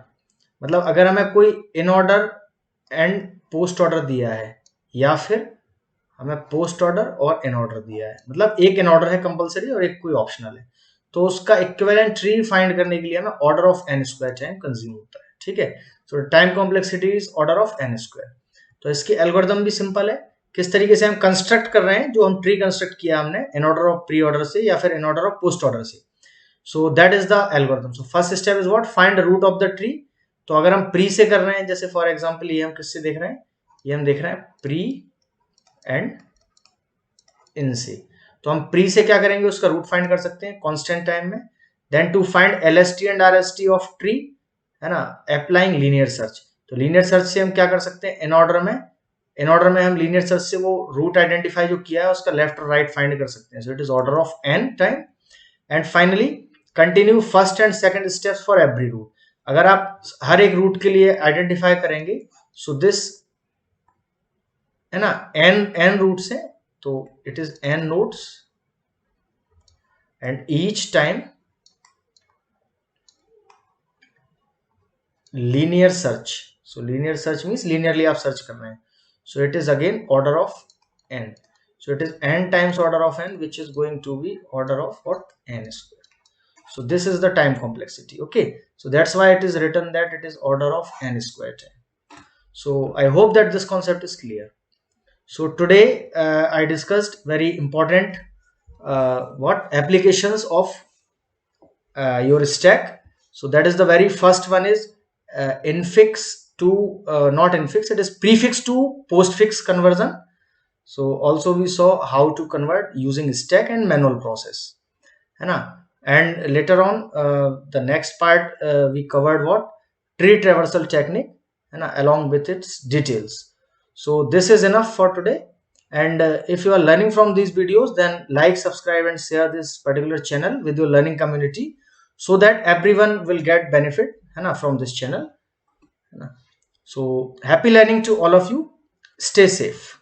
मतलब अगर हमें कोई in order and post order दिया है या फिर हमें पोस्ट ऑर्डर और इन ऑर्डर दिया है, मतलब एक इन ऑर्डर है कंपलसरी और एक कोई ऑप्शनल है, तो उसका इक्विवेलेंट ट्री फाइंड करने के लिए हमें order of n square time consume होता है, ठीक है। So time complexity is order of n square. तो इसकी एल्गोरिथम भी सिंपल है, किस तरीके से हम कंस्ट्रक्ट कर रहे हैं, जो हम ट्री कंस्ट्रक्ट किया हमने in order of pre order से या फिर in order of post order से। So that is the algorithm. So first step is what, find the root of the tree. तो अगर हम प्री से कर रहे हैं, जैसे फॉर एग्जांपल ये हम किससे देख रहे हैं, ये हम देख रहे हैं प्री एंड इन से, तो हम प्री से क्या करेंगे, उसका रूट फाइंड कर सकते हैं कांस्टेंट टाइम में। Then to find LST and RST of tree, है ना, अप्लाइंग लीनियर सर्च। तो लीनियर सर्च से हम क्या कर सकते हैं, इन ऑर्डर में हम लीनियर सर्च से वो रूट आइडेंटिफाई जो किया है उसका लेफ्ट और राइट फाइंड कर सकते हैं। So it is order of n time. And finally continue first and second steps for every root. अगर आप हर एक रूट के लिए आइडेंटिफाई करेंगे, सो दिस, है ना, एन रूट्स है, तो it is n nodes and each time linear search. So linear search means linearly आप search कर रहे हैं, so it is again order of n, so it is n times order of n which is going to be order of what, n square. So this is the time complexity, okay. So that's why it is written that it is order of n square time. So I hope that this concept is clear. So today I discussed very important what applications of your stack. So that is the very first one is infix to not infix, it is prefix to postfix conversion. So also we saw how to convert using stack and manual process, है ना। And later on the next part we covered what, tree traversal technique, है ना, along with its details. So this is enough for today, and if you are learning from these videos, then like, subscribe and share this particular channel with your learning community so that everyone will get benefit, है ना, from this channel, है ना। So happy learning to all of you, stay safe.